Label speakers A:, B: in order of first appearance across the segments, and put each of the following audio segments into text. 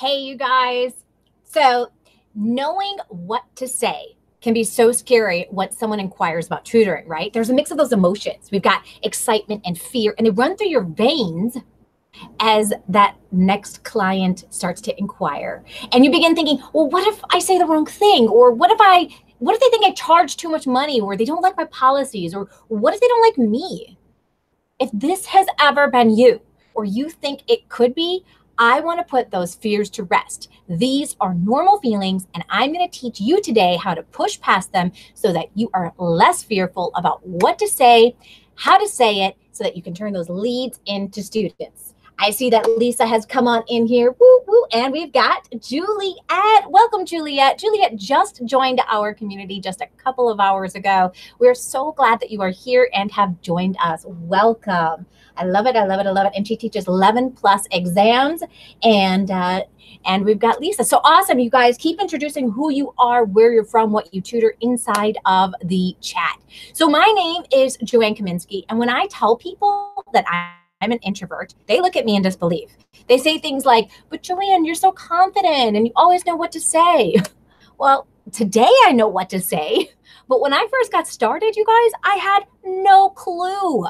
A: Hey, you guys. So, knowing what to say can be so scary when someone inquires about tutoring, right? There's a mix of those emotions. We've got excitement and fear, and they run through your veins as that next client starts to inquire. And you begin thinking, well, what if I say the wrong thing? Or what if they think I charge too much money? Or they don't like my policies? Or what if they don't like me? If this has ever been you, or you think it could be, I want to put those fears to rest. These are normal feelings, and I'm going to teach you today how to push past them so that you are less fearful about what to say, how to say it, so that you can turn those leads into students. I see that Lisa has come on in here, woo, woo, and we've got Juliet. Welcome, Juliet. Juliet just joined our community just a couple of hours ago. We're so glad that you are here and have joined us. Welcome. I love it. I love it. I love it. And she teaches 11 plus exams. And we've got Lisa. So awesome. You guys keep introducing who you are, where you're from, what you tutor inside of the chat. So my name is Joanne Kaminski. And when I tell people that I'm an introvert, they look at me in disbelief. They say things like, but Joanne, you're so confident and you always know what to say. Well, today I know what to say. But when I first got started, you guys, I had no clue.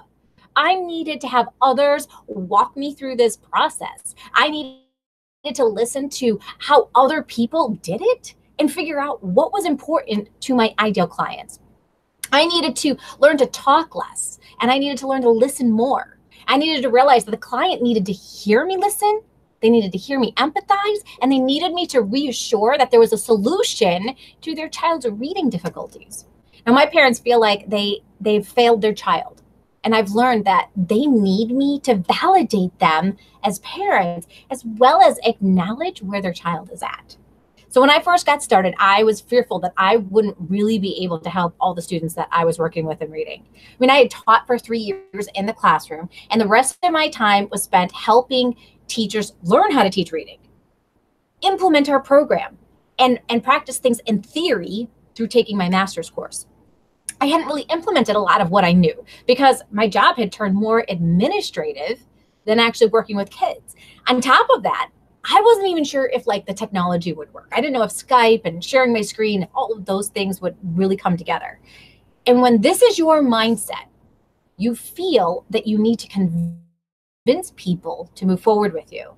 A: I needed to have others walk me through this process. I needed to listen to how other people did it and figure out what was important to my ideal clients. I needed to learn to talk less, and I needed to learn to listen more. I needed to realize that the client needed to hear me listen, they needed to hear me empathize, and they needed me to reassure that there was a solution to their child's reading difficulties. Now, my parents feel like they've failed their child. And I've learned that they need me to validate them as parents, as well as acknowledge where their child is at. So when I first got started, I was fearful that I wouldn't really be able to help all the students that I was working with in reading. I mean, I had taught for 3 years in the classroom, and the rest of my time was spent helping teachers learn how to teach reading, implement our program, and practice things in theory through taking my master's course. I hadn't really implemented a lot of what I knew because my job had turned more administrative than actually working with kids. On top of that, I wasn't even sure if like the technology would work. I didn't know if Skype and sharing my screen, all of those things would really come together. And when this is your mindset, you feel that you need to convince people to move forward with you.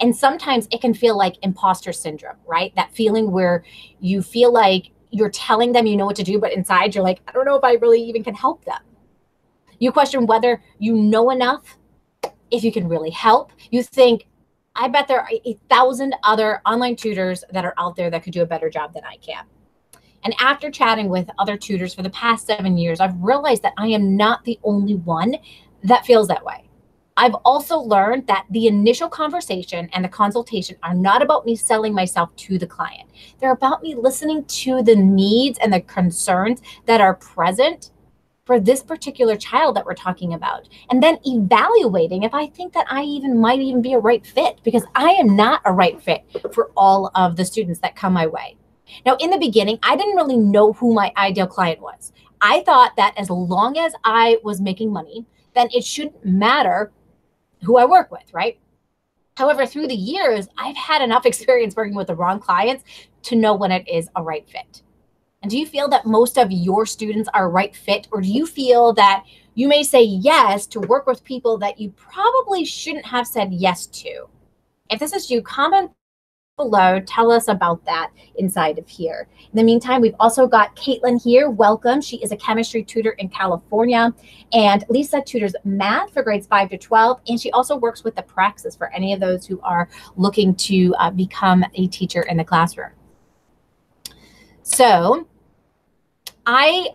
A: And sometimes it can feel like imposter syndrome, right? That feeling where you feel like you're telling them you know what to do, but inside you're like, I don't know if I really even can help them. You question whether you know enough, if you can really help. You think, I bet there are 1,000 other online tutors that are out there that could do a better job than I can. And after chatting with other tutors for the past 7 years, I've realized that I am not the only one that feels that way. I've also learned that the initial conversation and the consultation are not about me selling myself to the client. They're about me listening to the needs and the concerns that are present for this particular child that we're talking about, and then evaluating if I think that I might even be a right fit, because I am not a right fit for all of the students that come my way. Now, in the beginning, I didn't really know who my ideal client was. I thought that as long as I was making money, then it shouldn't matter who I work with, right? However, through the years, I've had enough experience working with the wrong clients to know when it is a right fit. And do you feel that most of your students are a right fit? Or do you feel that you may say yes to work with people that you probably shouldn't have said yes to? If this is you, comment below, tell us about that inside of here. In the meantime, we've also got Caitlin here. Welcome. She is a chemistry tutor in California, and Lisa tutors math for grades 5 to 12, and she also works with the Praxis for any of those who are looking to become a teacher in the classroom. So I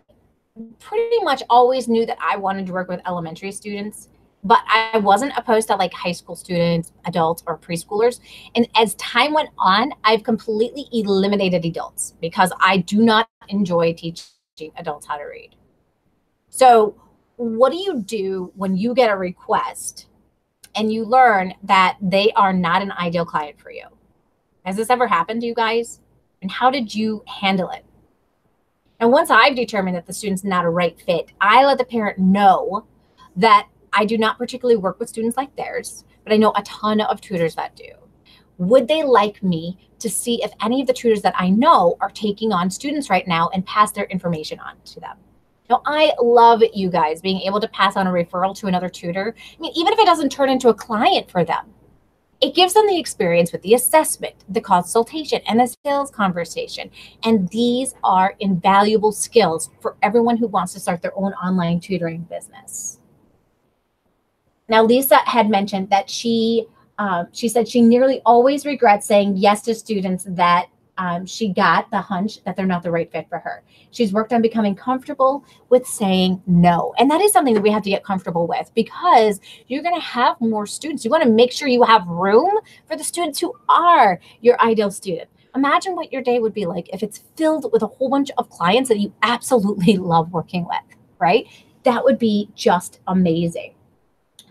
A: pretty much always knew that I wanted to work with elementary students, but I wasn't opposed to like high school students, adults, or preschoolers. And as time went on, I've completely eliminated adults because I do not enjoy teaching adults how to read. So what do you do when you get a request and you learn that they are not an ideal client for you? Has this ever happened to you guys? And how did you handle it? And once I've determined that the student's not a right fit, I let the parent know that I do not particularly work with students like theirs, but I know a ton of tutors that do. would they like me to see if any of the tutors that I know are taking on students right now and pass their information on to them? Now, I love you guys being able to pass on a referral to another tutor. I mean, even if it doesn't turn into a client for them, it gives them the experience with the assessment, the consultation, and the sales conversation. And these are invaluable skills for everyone who wants to start their own online tutoring business. Now, Lisa had mentioned that she said she nearly always regrets saying yes to students that she got the hunch that they're not the right fit for her. She's worked on becoming comfortable with saying no. And that is something that we have to get comfortable with, because you're going to have more students. You want to make sure you have room for the students who are your ideal student. Imagine what your day would be like if it's filled with a whole bunch of clients that you absolutely love working with, right? That would be just amazing.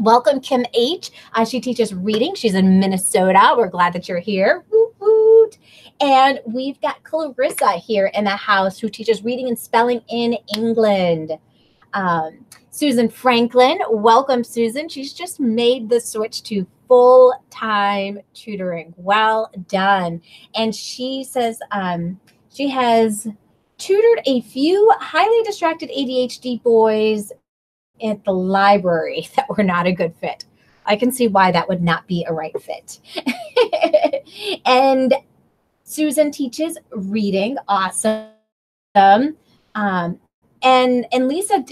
A: Welcome, Kim H. She teaches reading. She's in Minnesota. We're glad that you're here. Woot, woot. And we've got Clarissa here in the house, who teaches reading and spelling in England. Susan Franklin. Welcome, Susan. She's just made the switch to full-time tutoring. Well done. And she says she has tutored a few highly distracted ADHD boys at the library that were not a good fit. I can see why that would not be a right fit. And Susan teaches reading. Awesome. And Lisa,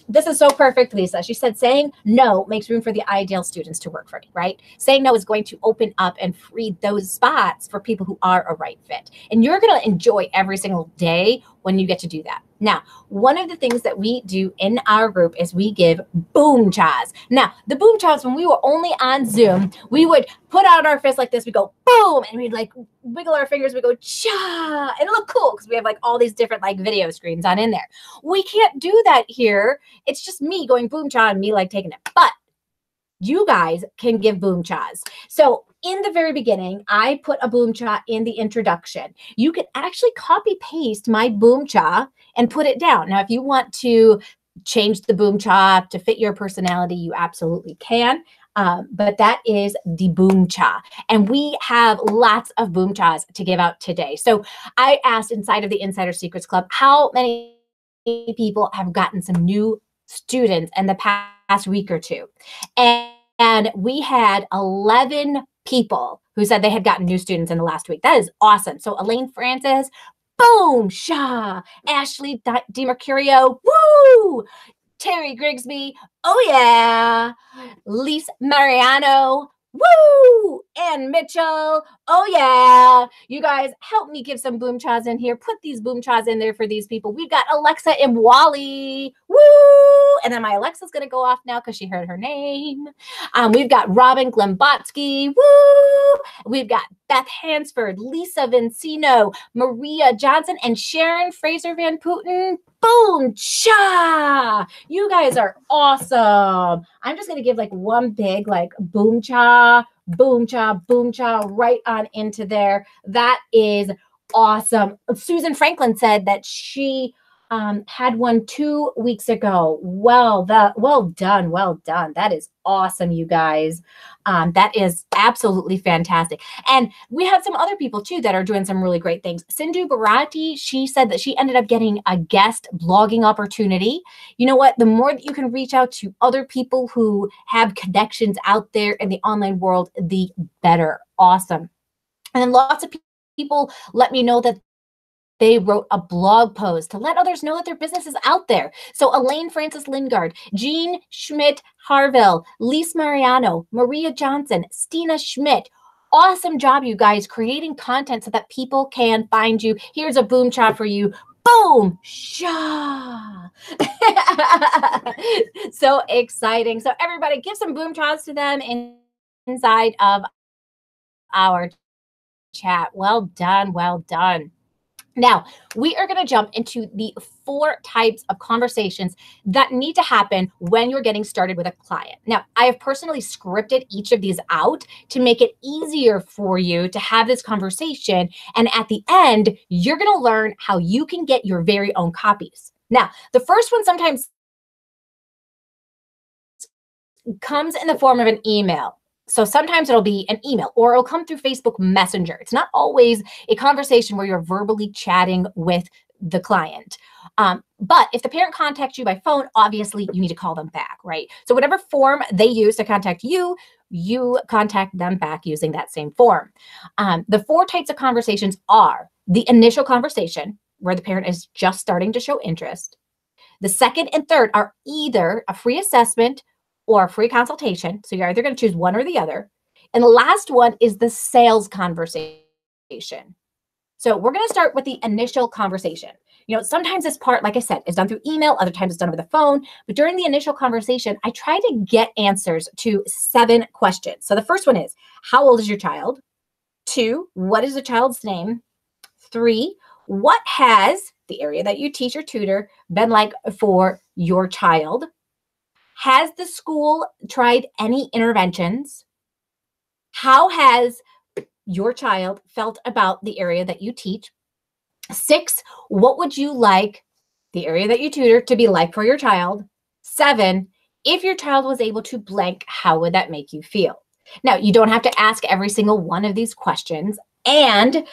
A: this is so perfect, Lisa. She said, saying no makes room for the ideal students to work for me, right? Saying no is going to open up and free those spots for people who are a right fit. And you're going to enjoy every single day when you get to do that. Now, one of the things that we do in our group is we give boom chas. Now, the boom chas, when we were only on Zoom, we would put out our fist like this. We go boom, and we'd like wiggle our fingers. We go cha, and it looked cool because we have like all these different like video screens on in there. We can't do that here. It's just me going boom cha and me like taking it. But you guys can give boom chas. So in the very beginning, I put a boom cha in the introduction. You can actually copy paste my boom cha and put it down. Now, if you want to change the boom cha to fit your personality, you absolutely can. But that is the boom cha. And we have lots of boom chas to give out today. So I asked inside of the Insider Secrets Club, how many people have gotten some new students in the past week or two? And we had 11 people who said they had gotten new students in the last week. That is awesome. So Elaine Francis, boom, sha. Ashley DiMercurio, woo. Terry Grigsby, oh yeah. Lisa Mariano, woo. And Mitchell, oh yeah. You guys help me give some boom chas in here. Put these boom chas in there for these people. We've got Alexa Imwali, woo. And then my Alexa's going to go off now because she heard her name. We've got Robin Glembotsky, woo. We've got Beth Hansford, Lisa Vincino, Maria Johnson, and Sharon Fraser Van Putten. Boom cha. You guys are awesome. I'm just going to give like one big like boom cha right on into there. That is awesome. Susan Franklin said that she had one 2 weeks ago. Well done. That is awesome, you guys. That is absolutely fantastic. And we have some other people too that are doing some really great things. Sindhu Bharati, she said that she ended up getting a guest blogging opportunity. You know what? The more that you can reach out to other people who have connections out there in the online world, the better. Awesome. And then lots of people let me know that they wrote a blog post to let others know that their business is out there. So Elaine Francis Lingard, Jean Schmidt Harville, Lise Mariano, Maria Johnson, Stina Schmidt. Awesome job, you guys, creating content so that people can find you. Here's a boom cha for you. Boom, sha. So exciting. So everybody give some boom chas to them inside of our chat. Well done. Now, we are going to jump into the 4 types of conversations that need to happen when you're getting started with a client. Now, I have personally scripted each of these out to make it easier for you to have this conversation. And at the end, you're going to learn how you can get your very own copies. Now, the first one sometimes comes in the form of an email. So sometimes it'll be an email or it'll come through Facebook Messenger. It's not always a conversation where you're verbally chatting with the client. But if the parent contacts you by phone, obviously you need to call them back, right? So whatever form they use to contact you, you contact them back using that same form. The 4 types of conversations are the initial conversation, where the parent is just starting to show interest. The second and third are either a free assessment or a free consultation. So you're either going to choose one or the other. And the last one is the sales conversation. So we're going to start with the initial conversation. Sometimes this part, like I said, is done through email. Other times it's done over the phone. But during the initial conversation, I try to get answers to 7 questions. So the first one is, how old is your child? 2, what is the child's name? 3, what has the area that you teach or tutor been like for your child? Has the school tried any interventions? How has your child felt about the area that you teach? 6, what would you like the area that you tutor to be like for your child? 7, if your child was able to blank, how would that make you feel? Now, you don't have to ask every single one of these questions. And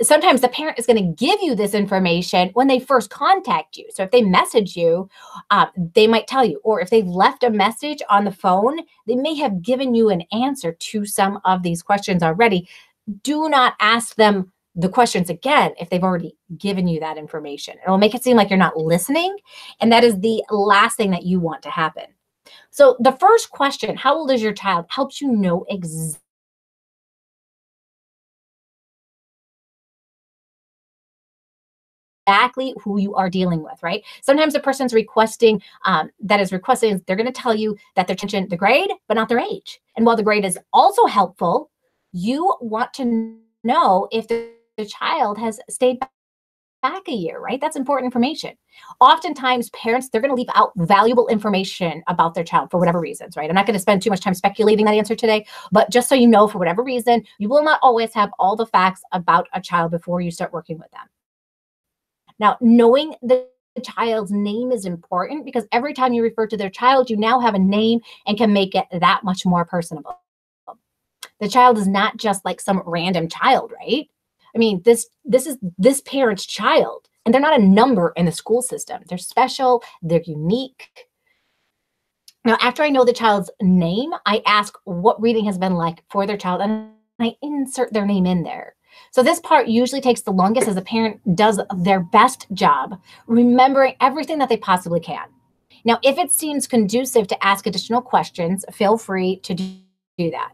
A: sometimes the parent is going to give you this information when they first contact you. So if they message you, they might tell you, or if they've left a message on the phone, they may have given you an answer to some of these questions already. Do not ask them the questions again if they've already given you that information. It will make it seem like you're not listening. And that is the last thing that you want to happen. So the first question, how old is your child, helps you know exactly who you are dealing with, right? Sometimes the person's requesting, they're going to tell you that they're changing the grade, but not their age. And while the grade is also helpful, you want to know if the child has stayed back a year, right? That's important information. Oftentimes, parents, they're going to leave out valuable information about their child for whatever reasons, right? I'm not going to spend too much time speculating that answer today, but just so you know, for whatever reason, you will not always have all the facts about a child before you start working with them. Now, knowing the child's name is important because every time you refer to their child, you now have a name and can make it that much more personable. The child is not just like some random child, right? I mean, this is this parent's child, and they're not a number in the school system. They're special, they're unique. Now, after I know the child's name, I ask what reading has been like for their child, and I insert their name in there. So this part usually takes the longest as the parent does their best job, remembering everything that they possibly can. Now, if it seems conducive to ask additional questions, feel free to do that.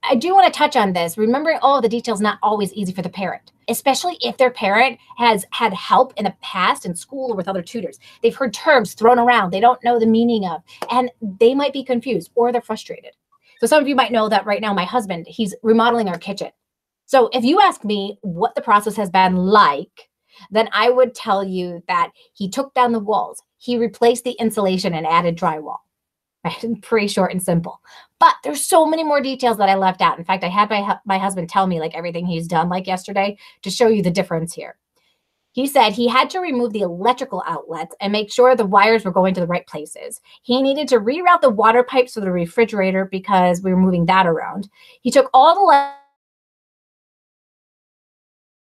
A: I do want to touch on this. Remembering all of the details not always easy for the parent, especially if their parent has had help in the past in school or with other tutors. They've heard terms thrown around they don't know the meaning of, and they might be confused or they're frustrated. So some of you might know that right now my husband, he's remodeling our kitchen. So if you ask me what the process has been like, then I would tell you that he took down the walls, he replaced the insulation and added drywall. Right? Pretty short and simple. But there's so many more details that I left out. In fact, I had my husband tell me like everything he's done like yesterday to show you the difference here. He said he had to remove the electrical outlets and make sure the wires were going to the right places. He needed to reroute the water pipes for the refrigerator because we were moving that around. He took all the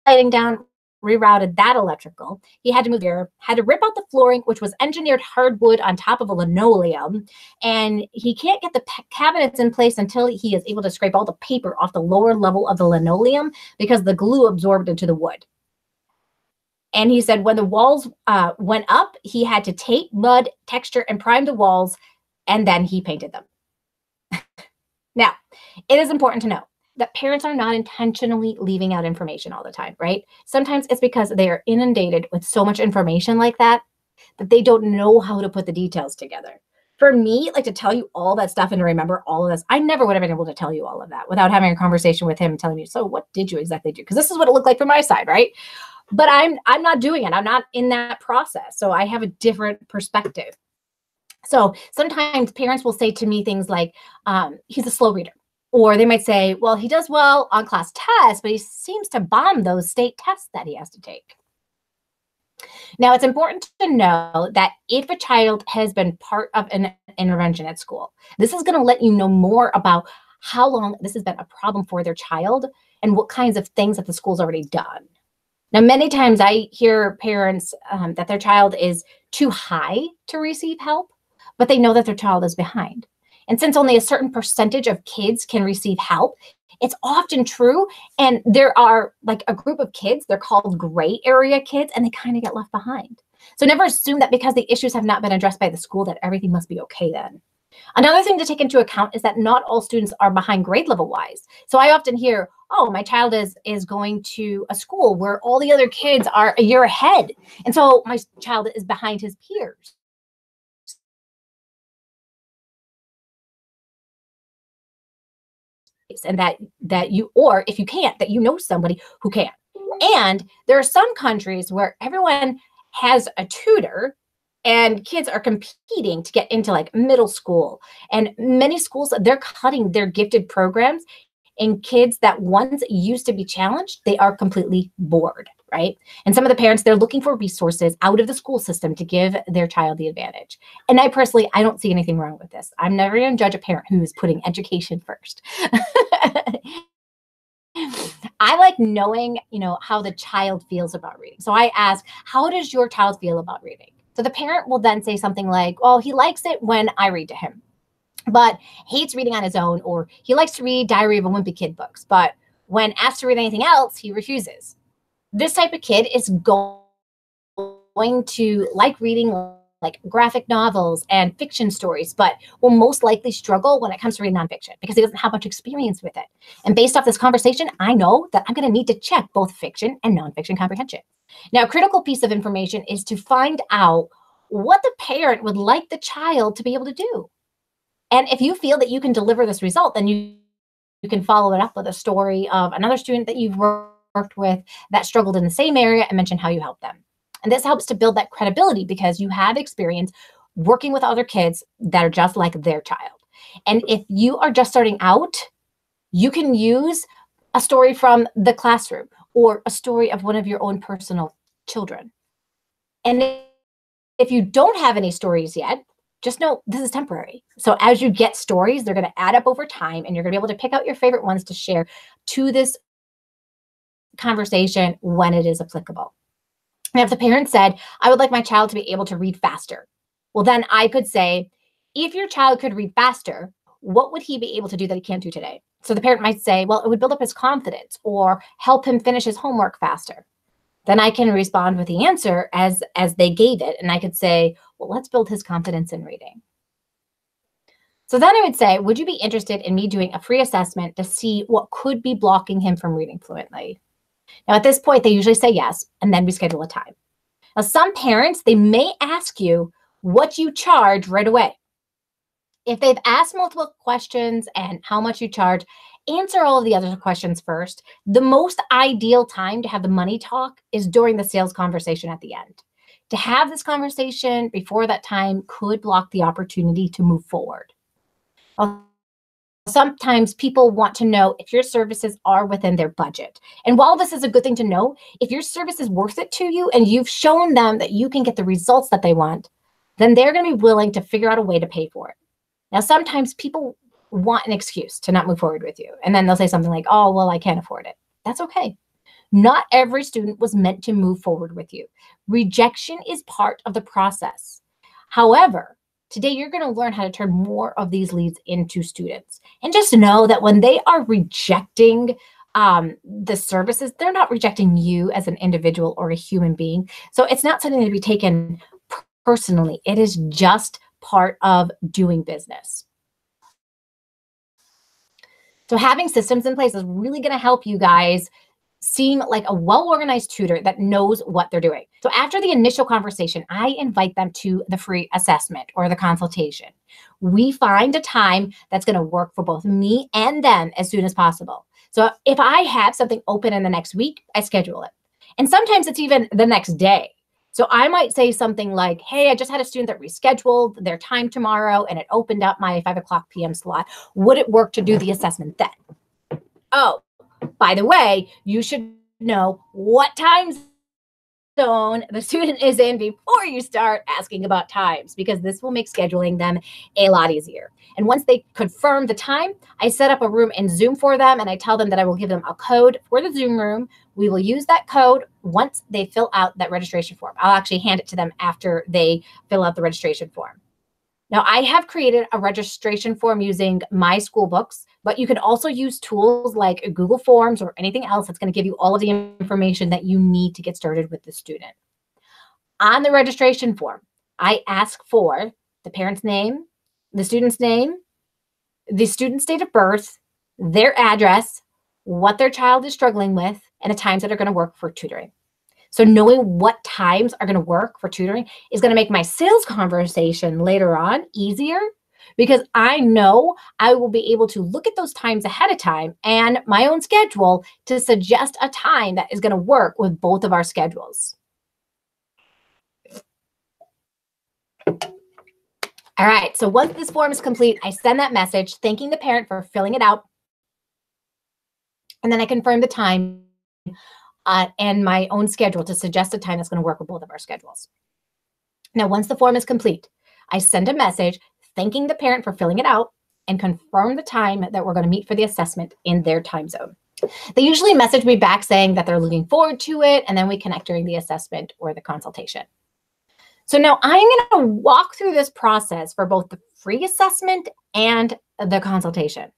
A: lighting down, rerouted that electrical. He had to move here, had to rip out the flooring, which was engineered hardwood on top of a linoleum. And he can't get the cabinets in place until he is able to scrape all the paper off the lower level of the linoleum because the glue absorbed into the wood. And he said when the walls went up, he had to tape, mud, texture, and prime the walls, and then he painted them. Now, it is important to know that parents are not intentionally leaving out information all the time, right? Sometimes it's because they are inundated with so much information like that they don't know how to put the details together. For me, like to tell you all that stuff and to remember all of this, I never would have been able to tell you all of that without having a conversation with him and telling me, so what did you exactly do? Because this is what it looked like from my side, right? But I'm not doing it. I'm not in that process. So I have a different perspective. So sometimes parents will say to me things like, he's a slow reader. Or they might say, well, he does well on class tests, but he seems to bomb those state tests that he has to take. Now, it's important to know that if a child has been part of an intervention at school, this is going to let you know more about how long this has been a problem for their child and what kinds of things that the school's already done. Now, many times I hear parents that their child is too high to receive help, but they know that their child is behind. And since only a certain percentage of kids can receive help, it's often true. And there are like a group of kids, they're called gray area kids, and they kind of get left behind. So never assume that because the issues have not been addressed by the school that everything must be okay then. Another thing to take into account is that not all students are behind grade level wise. So I often hear, oh, my child is going to a school where all the other kids are a year ahead. And so my child is behind his peers. And that you, or if you can't, that you know somebody who can. And there are some countries where everyone has a tutor and kids are competing to get into like middle school. And many schools, they're cutting their gifted programs, and kids that once used to be challenged, they are completely bored, right? And some of the parents, they're looking for resources out of the school system to give their child the advantage. And I personally, I don't see anything wrong with this. I'm never going to judge a parent who is putting education first. I like knowing, how the child feels about reading. So I ask, how does your child feel about reading? So the parent will then say something like, well, he likes it when I read to him, but hates reading on his own, or he likes to read Diary of a Wimpy Kid books, but when asked to read anything else, he refuses. This type of kid is going to like reading like graphic novels and fiction stories, but will most likely struggle when it comes to reading nonfiction because he doesn't have much experience with it. And based off this conversation, I know that I'm going to need to check both fiction and nonfiction comprehension. Now, a critical piece of information is to find out what the parent would like the child to be able to do. And if you feel that you can deliver this result, then you can follow it up with a story of another student that you've worked with that struggled in the same area and mention how you helped them. And this helps to build that credibility because you have experience working with other kids that are just like their child. And if you are just starting out, you can use a story from the classroom or a story of one of your own personal children. And if you don't have any stories yet, just know this is temporary. So as you get stories, they're going to add up over time, and you're going to be able to pick out your favorite ones to share to this conversation when it is applicable. And if the parent said, I would like my child to be able to read faster, well, then I could say, if your child could read faster, what would he be able to do that he can't do today? So the parent might say, well, it would build up his confidence or help him finish his homework faster. Then I can respond with the answer as they gave it. And I could say, well, let's build his confidence in reading. So then I would say, would you be interested in me doing a free assessment to see what could be blocking him from reading fluently? Now, at this point, they usually say yes, and then we schedule a time. Now, some parents, they may ask you what you charge right away. If they've asked multiple questions and how much you charge, answer all of the other questions first. The most ideal time to have the money talk is during the sales conversation at the end. To have this conversation before that time could block the opportunity to move forward. Sometimes people want to know if your services are within their budget. And while this is a good thing to know, if your service is worth it to you and you've shown them that you can get the results that they want, then they're going to be willing to figure out a way to pay for it. Now, sometimes people want an excuse to not move forward with you. And then they'll say something like, oh, well, I can't afford it. That's okay. Not every student was meant to move forward with you. Rejection is part of the process. However, today you're going to learn how to turn more of these leads into students. And just know that when they are rejecting the services, they're not rejecting you as an individual or a human being. So it's not something to be taken personally. It is just part of doing business. So having systems in place is really going to help you guys seem like a well-organized tutor that knows what they're doing. So after the initial conversation, I invite them to the free assessment or the consultation. We find a time that's going to work for both me and them as soon as possible. So if I have something open in the next week, I schedule it. And sometimes it's even the next day. So I might say something like, hey, I just had a student that rescheduled their time tomorrow and it opened up my 5 p.m. slot. Would it work to do the assessment then? Oh, by the way, you should know what times zone the student is in before you start asking about times, because this will make scheduling them a lot easier. And once they confirm the time, I set up a room in Zoom for them, and I tell them that I will give them a code for the Zoom room. We will use that code once they fill out that registration form. I'll actually hand it to them after they fill out the registration form. Now, I have created a registration form using my school books, but you can also use tools like Google Forms or anything else that's going to give you all of the information that you need to get started with the student. On the registration form, I ask for the parent's name, the student's name, the student's date of birth, their address, what their child is struggling with, and the times that are going to work for tutoring. So knowing what times are going to work for tutoring is going to make my sales conversation later on easier, because I know I will be able to look at those times ahead of time and my own schedule to suggest a time that is going to work with both of our schedules. All right, so once this form is complete, I send that message thanking the parent for filling it out, and then I confirm the time and my own schedule to suggest a time that's going to work with both of our schedules. Now, once the form is complete, I send a message thanking the parent for filling it out and confirm the time that we're going to meet for the assessment in their time zone. They usually message me back saying that they're looking forward to it, and then we connect during the assessment or the consultation. So now I'm going to walk through this process for both the free assessment and the consultation.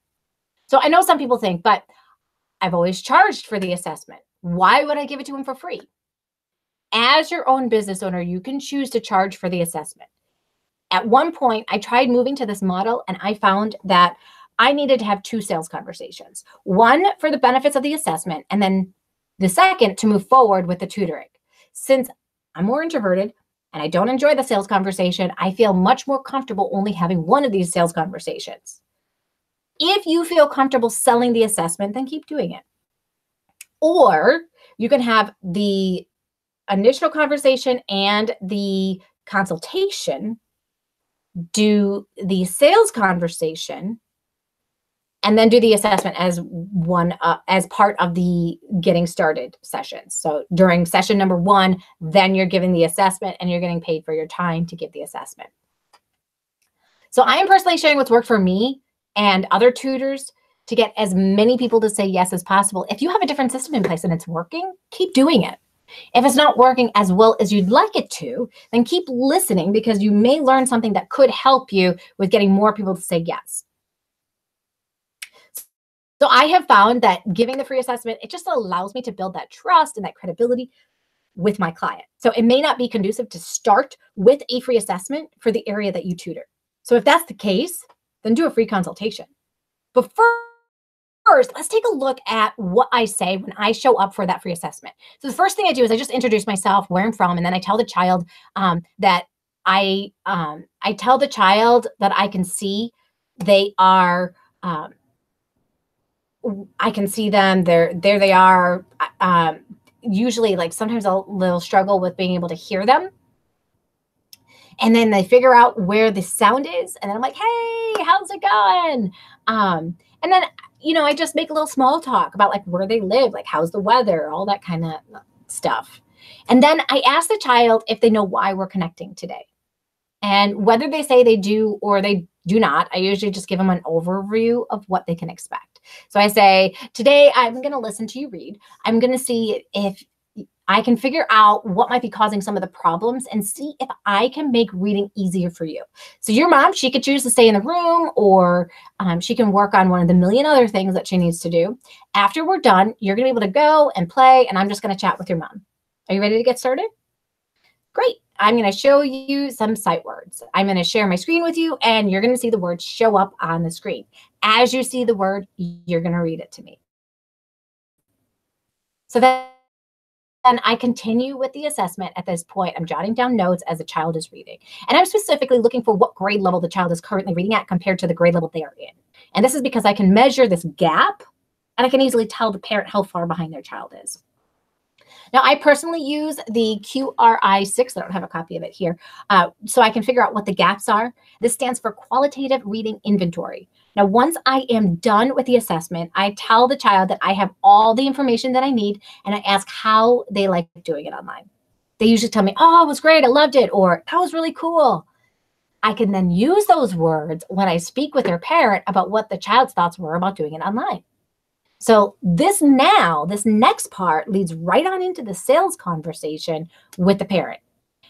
A: So I know some people think, but I've always charged for the assessment. Why would I give it to them for free? As your own business owner, you can choose to charge for the assessment. At one point, I tried moving to this model, and I found that I needed to have two sales conversations. One for the benefits of the assessment, and then the second to move forward with the tutoring. Since I'm more introverted and I don't enjoy the sales conversation, I feel much more comfortable only having one of these sales conversations. If you feel comfortable selling the assessment, then keep doing it. Or you can have the initial conversation and the consultation, do the sales conversation, and then do the assessment as as part of the getting started sessions. So during session number 1, then you're giving the assessment and you're getting paid for your time to give the assessment. So I am personally sharing what's worked for me and other tutors to get as many people to say yes as possible. If you have a different system in place and it's working, keep doing it. If it's not working as well as you'd like it to, then keep listening, because you may learn something that could help you with getting more people to say yes. So I have found that giving the free assessment, it just allows me to build that trust and that credibility with my client. So it may not be conducive to start with a free assessment for the area that you tutor. So if that's the case, then do a free consultation. But first, let's take a look at what I say when I show up for that free assessment. So the first thing I do is I just introduce myself, where I'm from, and then I tell the child that I tell the child that I can see they are, I can see them, there they are. Usually, like, sometimes a little struggle with being able to hear them. And then they figure out where the sound is, and then I'm like, hey, how's it going? And then, I just make a little small talk about, like, where they live, like, how's the weather, all that kind of stuff. And then I ask the child if they know why we're connecting today. And whether they say they do or they do not, I usually just give them an overview of what they can expect. So I say, today I'm going to listen to you read. I'm going to see if I can figure out what might be causing some of the problems and see if I can make reading easier for you. So your mom, she could choose to stay in the room, or she can work on one of the million other things that she needs to do. After we're done, you're going to be able to go and play, and I'm just going to chat with your mom. Are you ready to get started? Great. I'm going to show you some sight words. I'm going to share my screen with you, and you're going to see the word show up on the screen. As you see the word, you're going to read it to me. So then I continue with the assessment. At this point, I'm jotting down notes as the child is reading. And I'm specifically looking for what grade level the child is currently reading at compared to the grade level they are in. And this is because I can measure this gap, and I can easily tell the parent how far behind their child is. Now, I personally use the QRI6. I don't have a copy of it here, so I can figure out what the gaps are. This stands for Qualitative Reading Inventory. Now, once I am done with the assessment, I tell the child that I have all the information that I need, and I ask how they like doing it online. They usually tell me, oh, it was great, I loved it, or that was really cool. I can then use those words when I speak with their parent about what the child's thoughts were about doing it online. So this next part leads right on into the sales conversation with the parent.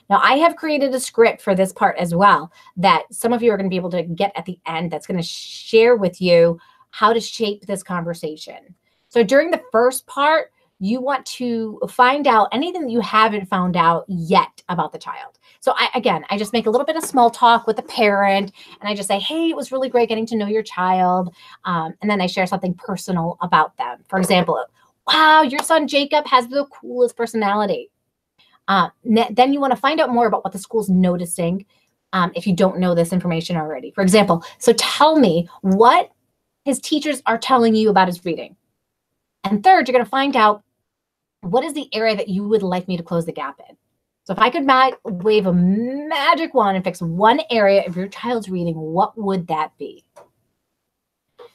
A: Now, I have created a script for this part as well that some of you are going to be able to get at the end that's going to share with you how to shape this conversation. So during the first part, you want to find out anything that you haven't found out yet about the child. So I just make a little bit of small talk with the parent, and I just say, hey, it was really great getting to know your child. And then I share something personal about them. For example, wow, your son Jacob has the coolest personality. Then you want to find out more about what the school's noticing if you don't know this information already. For example, so tell me what his teachers are telling you about his reading. And third, you're going to find out what is the area that you would like me to close the gap in. So if I could wave a magic wand and fix one area of your child's reading, what would that be?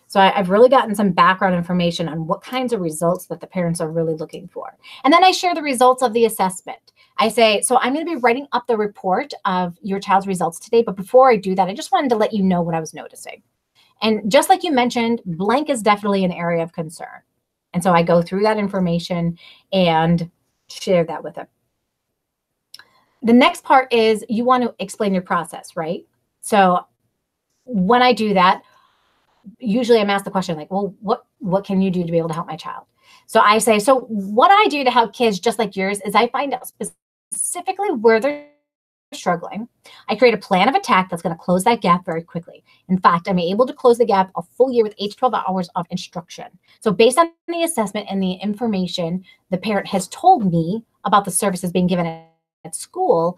A: So I've really gotten some background information on what kinds of results that the parents are really looking for. And then I share the results of the assessment. I say, so I'm going to be writing up the report of your child's results today. But before I do that, I just wanted to let you know what I was noticing. And just like you mentioned, blank is definitely an area of concern. And so I go through that information and share that with them. The next part is you want to explain your process, right? So when I do that, usually I'm asked the question like, well, what can you do to be able to help my child? So I say, so what I do to help kids just like yours is I find out specifically where they're struggling. I create a plan of attack that's going to close that gap very quickly. In fact, I'm able to close the gap a full year with 8 to 12 hours of instruction. So based on the assessment and the information the parent has told me about the services being given at school,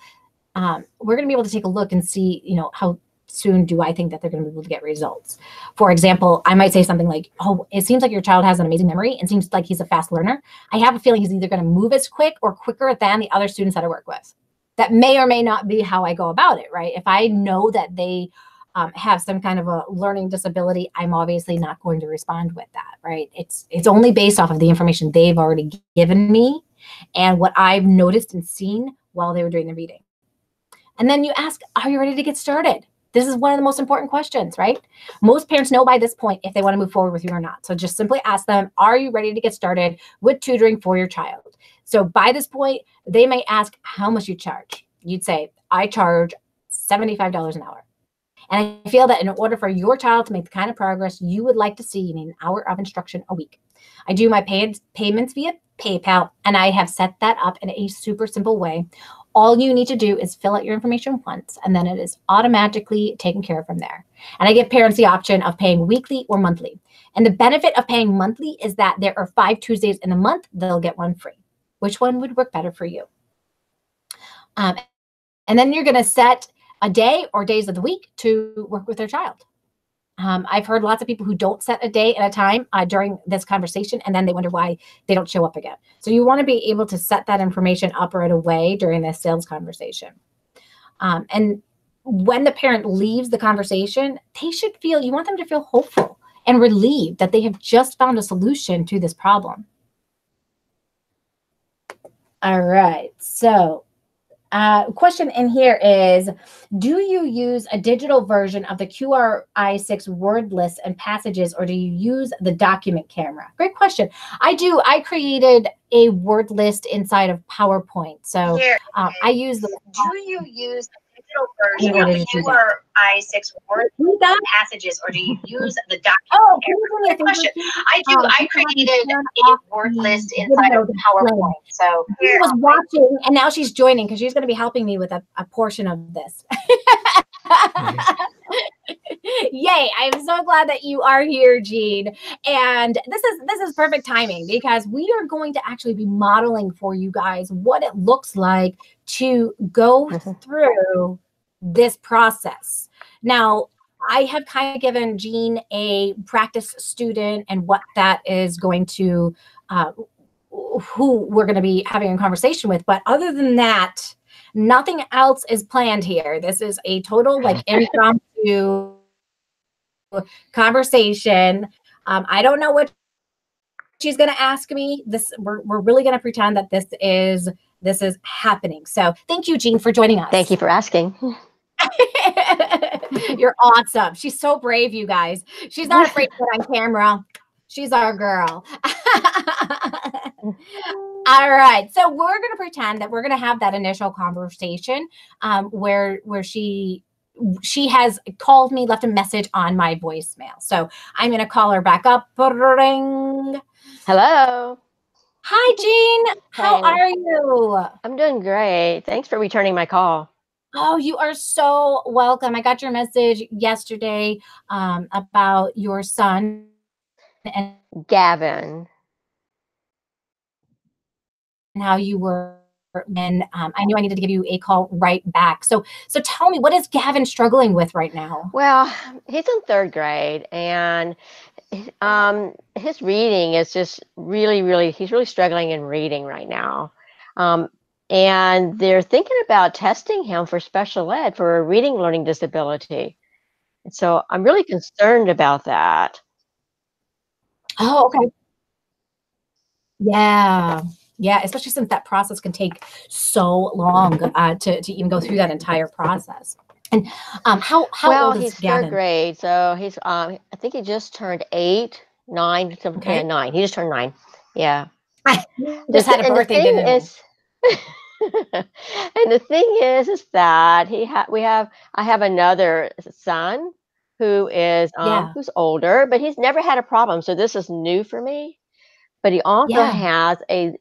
A: we're going to be able to take a look and see, how soon do I think that they're going to be able to get results. For example, I might say something like, oh, it seems like your child has an amazing memory and seems like he's a fast learner. I have a feeling he's either going to move as quick or quicker than the other students that I work with. That may or may not be how I go about it, right? If I know that they have some kind of a learning disability, I'm obviously not going to respond with that, right? It's only based off of the information they've already given me and what I've noticed and seen while they were doing the reading. And then you ask, are you ready to get started? This is one of the most important questions, right? Most parents know by this point if they want to move forward with you or not. So just simply ask them, are you ready to get started with tutoring for your child? So by this point, they may ask how much you charge. You'd say, I charge $75 an hour. And I feel that in order for your child to make the kind of progress you would like to see, you need an hour of instruction a week. I do my payments via PayPal, and I have set that up in a super simple way. All you need to do is fill out your information once, and then it is automatically taken care of from there. And I give parents the option of paying weekly or monthly. And the benefit of paying monthly is that there are 5 Tuesdays in a month, they'll get one free. Which one would work better for you? And then you're going to set a day or days of the week to work with their child. I've heard lots of people who don't set a day at a time during this conversation, and then they wonder why they don't show up again. So you want to be able to set that information up right away during this sales conversation. And when the parent leaves the conversation, you want them to feel hopeful and relieved that they have just found a solution to this problem. All right, so question in here is, do you use a digital version of the QRI6 word lists and passages, or do you use the document camera? Great question. I do. I created a word list inside of PowerPoint. So I use the...
B: Do you use a digital version of the QRI6 word lists and passages, or do you use the document camera? Great question. I do. I created a word list inside of PowerPoint. So
A: she was watching, and now she's joining because she's going to be helping me with a portion of this. Yay, I'm so glad that you are here, Jean. And this is perfect timing because we are going to actually be modeling for you guys what it looks like to go through this process. Now, I have kind of given Jean a practice student and what that is going to, who we're going to be having a conversation with. But other than that, nothing else is planned here. This is a total impromptu conversation. I don't know which she's going to ask me this. We're really going to pretend that this is happening. So thank you, Jean, for joining us.
C: Thank you for asking.
A: You're awesome. She's so brave, you guys. She's not afraid to get on camera. She's our girl. All right. So we're going to pretend that we're going to have that initial conversation where she has called me, left a message on my voicemail. So I'm going to call her back up. Ring.
C: Hello.
A: Hi, Jean. How are you?
C: I'm doing great. Thanks for returning my call.
A: Oh, you are so welcome. I got your message yesterday about your son and
C: Gavin.
A: And how you were, and I knew I needed to give you a call right back. So tell me, what is Gavin struggling with right now?
C: Well, he's in 3rd grade, and his reading is just he's really struggling in reading right now. And they're thinking about testing him for special ed for a reading learning disability. And so I'm really concerned about that.
A: Oh, okay. Yeah. Yeah, especially since that process can take so long to even go through that entire process. And how old is Gavin?
C: He's 3rd grade, so he's I think he just turned 8, 9,
A: Okay.
C: yeah, 9. He just turned 9. Yeah.
A: Just had a birthday, didn't he?
C: And the thing is that I have another son who is who's older, but he's never had a problem. So this is new for me. But he also has a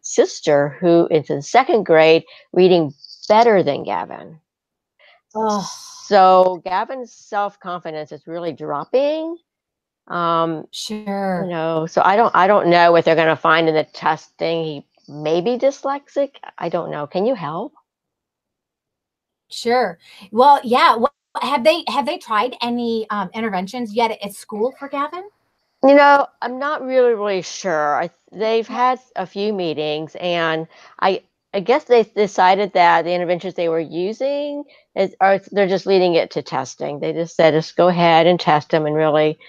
C: sister who is in 2nd grade reading better than Gavin.
A: Oh.
C: So Gavin's self-confidence is really dropping.
A: Sure.
C: You know, so I don't know what they're going to find in the testing. He may be dyslexic. I don't know. Can you help?
A: Sure. Well, yeah. Well, have they tried any interventions yet at school for Gavin?
C: You know, I'm not really sure. They've had a few meetings, and I guess they decided that the interventions they were using they're just leading it to testing. They just said, just go ahead and test them and really,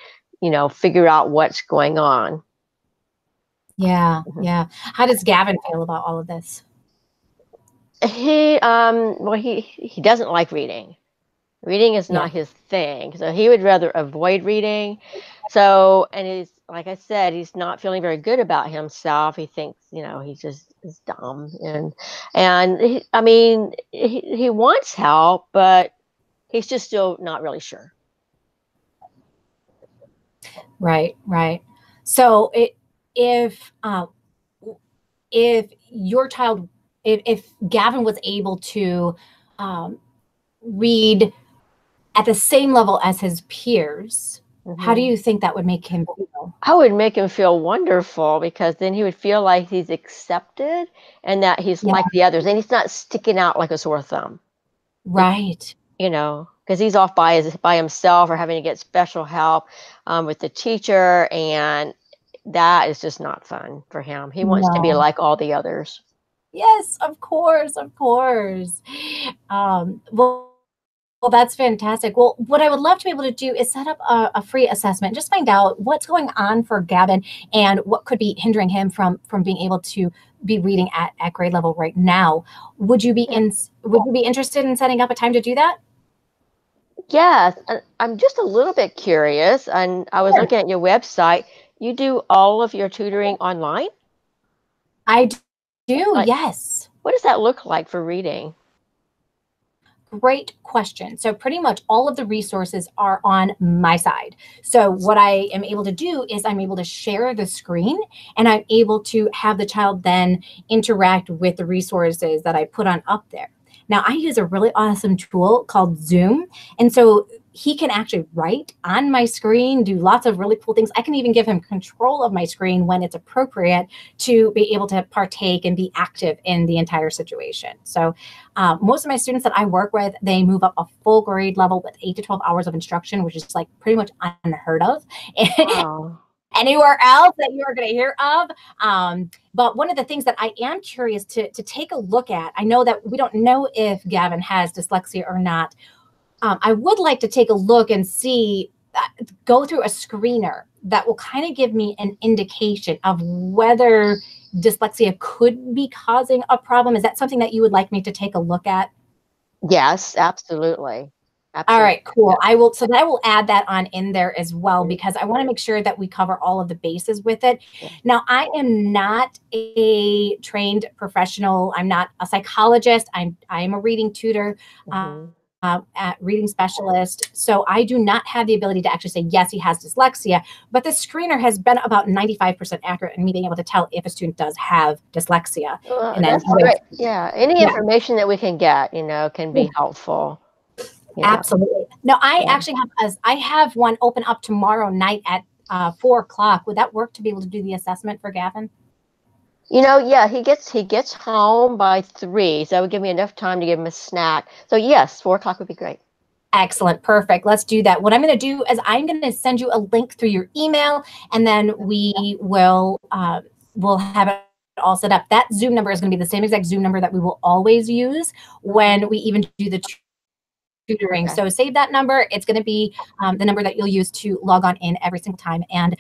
C: figure out what's going on.
A: Yeah, yeah. How does Gavin feel about all of this?
C: He doesn't like reading. Reading is not his thing, so he would rather avoid reading. So, and he's, like I said, he's not feeling very good about himself. He thinks, he just is dumb, and he wants help, but he's just still not really sure.
A: Right. So if your child, if Gavin was able to read at the same level as his peers, how do you think that would make him feel?
C: I would make him feel wonderful, because then he would feel like he's accepted and that he's like the others, and he's not sticking out like a sore thumb.
A: Right.
C: Because he's off by himself or having to get special help with the teacher, and that is just not fun for him. He wants to be like all the others.
A: Yes, of course. Well, that's fantastic. Well, what I would love to be able to do is set up a free assessment, just find out what's going on for Gavin and what could be hindering him from being able to be reading at grade level right now. Would you be interested in setting up a time to do that?
C: Yes, I'm just a little bit curious, and I was looking at your website. You do all of your tutoring online?
A: I do, yes.
C: What does that look like for reading?
A: Great question. So pretty much all of the resources are on my side. So what I am able to do is I'm able to share the screen, and I'm able to have the child then interact with the resources that I put on up there. Now, I use a really awesome tool called Zoom. And so he can actually write on my screen, do lots of really cool things. I can even give him control of my screen when it's appropriate to be able to partake and be active in the entire situation. So most of my students that I work with, they move up a full grade level with 8 to 12 hours of instruction, which is like pretty much unheard of.
C: Wow.
A: Anywhere else that you are going to hear of. But one of the things that I am curious to take a look at, I know that we don't know if Gavin has dyslexia or not. I would like to take a look and see go through a screener that will kind of give me an indication of whether dyslexia could be causing a problem. Is that something that you would like me to take a look at?
C: Yes, absolutely.
A: All right, cool. I will add that on in there as well, because I want to make sure that we cover all of the bases with it. Now, I am not a trained professional. I'm not a psychologist. I am a reading tutor. At reading specialist. So I do not have the ability to actually say, yes, he has dyslexia, but the screener has been about 95% accurate in me being able to tell if a student does have dyslexia.
C: And that's great. Yeah. Any information that we can get, can be helpful.
A: Absolutely. No, I actually have one open up tomorrow night at 4:00. Would that work to be able to do the assessment for Gavin?
C: Yeah, he gets home by 3, so that would give me enough time to give him a snack. So yes, 4:00 would be great.
A: Excellent. Perfect. Let's do that. What I'm going to do is I'm going to send you a link through your email, and then we will we'll have it all set up. That Zoom number is going to be the same exact Zoom number that we will always use when we even do the tutoring. Okay. So save that number. It's going to be the number that you'll use to log on in every single time. And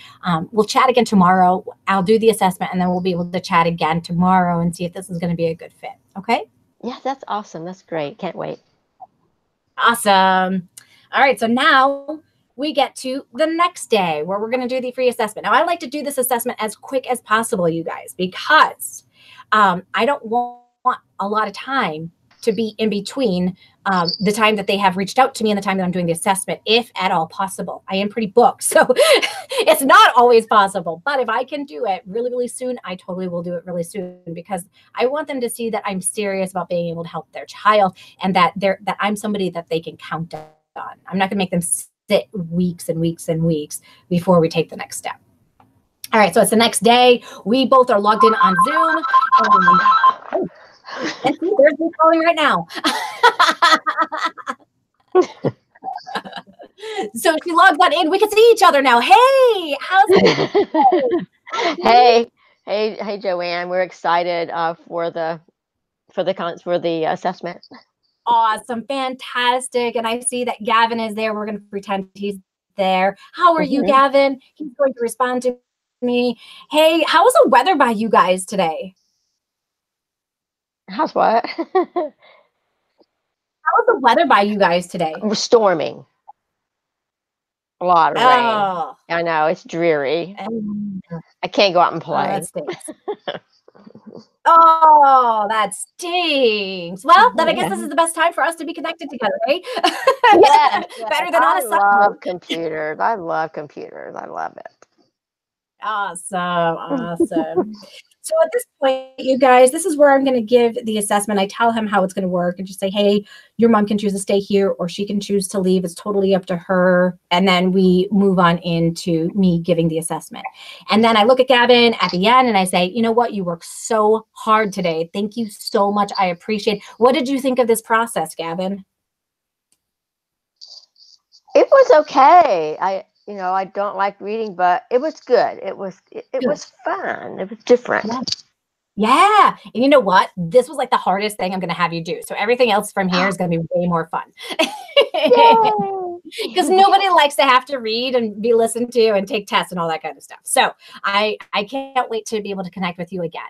A: we'll chat again tomorrow. I'll do the assessment, and then we'll be able to chat again tomorrow and see if this is going to be a good fit. Okay?
C: Yeah, that's awesome. That's great. Can't wait.
A: Awesome. All right. So now we get to the next day where we're going to do the free assessment. Now, I like to do this assessment as quick as possible, you guys, because I don't want a lot of time to be in between the time that they have reached out to me and the time that I'm doing the assessment, if at all possible. I am pretty booked, so it's not always possible. But if I can do it really, really soon, I totally will do it really soon, because I want them to see that I'm serious about being able to help their child, and that I'm somebody that they can count on. I'm not going to make them sit weeks and weeks and weeks before we take the next step. All right, so it's the next day. We both are logged in on Zoom. And there's me calling right now. So she logged on in. We can see each other now. Hey, how's it?
C: Hey, Joanne. We're excited for the assessment.
A: Awesome, fantastic. And I see that Gavin is there. We're going to pretend he's there. How are you, Gavin? He's going to respond to me. Hey, how was the weather by you guys today?
C: How's what?
A: How was the weather by you guys today?
C: We're storming. A lot of rain. I know, it's dreary. I can't go out and play.
A: Oh, that stinks. Oh, that stinks. Well, then I guess this is the best time for us to be connected together, right?
C: Yes,
A: Better than on a Sunday.
C: I love computers. I love computers. I love it.
A: Awesome. So at this point, you guys, this is where I'm going to give the assessment. I tell him how it's going to work and just say, hey, your mom can choose to stay here or she can choose to leave. It's totally up to her. And then we move on into me giving the assessment. And then I look at Gavin at the end and I say, you know what? You worked so hard today. Thank you so much. I appreciate it. What did you think of this process, Gavin?
C: It was okay. I don't like reading, but it was good. It was fun. It was different.
A: Yeah. And you know what? This was like the hardest thing I'm going to have you do. So everything else from here is going to be way more fun. Because nobody likes to have to read and be listened to and take tests and all that kind of stuff. So I can't wait to be able to connect with you again.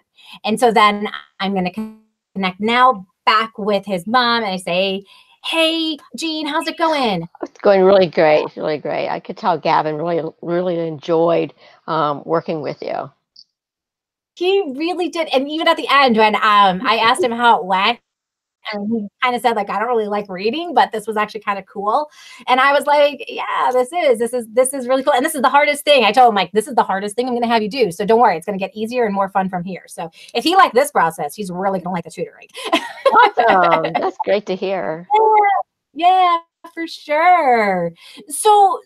A: And so then I'm going to connect now back with his mom and I say, hey, Jean, how's it going?
C: It's going really great, really great. I could tell Gavin really enjoyed working with you.
A: He really did. And even at the end, when I asked him how it went, and he kind of said, like, I don't really like reading, but this was actually kind of cool. And I was like, yeah, this is really cool. And this is the hardest thing. I told him, like, this is the hardest thing I'm going to have you do. So don't worry, it's going to get easier and more fun from here. So if he liked this process, he's really going to like the tutoring.
C: Awesome. That's great to hear.
A: Yeah, for sure. So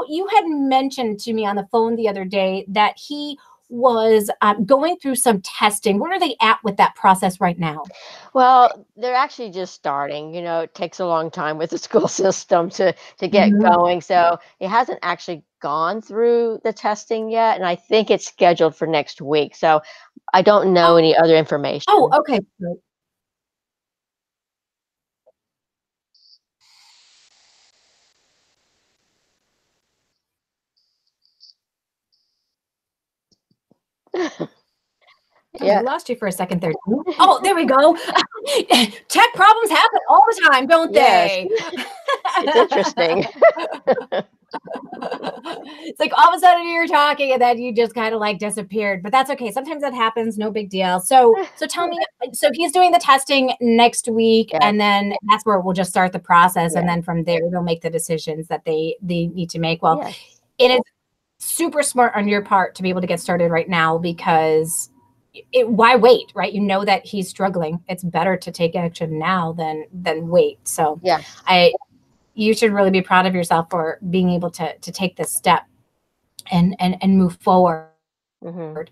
A: you had mentioned to me on the phone the other day that he was going through some testing. Where are they at with that process right now?
C: Well, they're actually just starting. It takes a long time with the school system to get going. So it hasn't actually gone through the testing yet. And I think it's scheduled for next week. So I don't know any other information.
A: Oh, okay. we lost you for a second there. Oh, there we go. Tech problems happen all the time, don't they?
C: It's interesting.
A: It's like all of a sudden you're talking and then you just kind of like disappeared, but that's okay. Sometimes that happens. No big deal. So tell me, so he's doing the testing next week, and then that's where we'll just start the process. And then from there, they'll make the decisions that they need to make. Well, it is super smart on your part to be able to get started right now, because why wait, right? You know that he's struggling. It's better to take action now than wait. So you should really be proud of yourself for being able to take this step and move forward.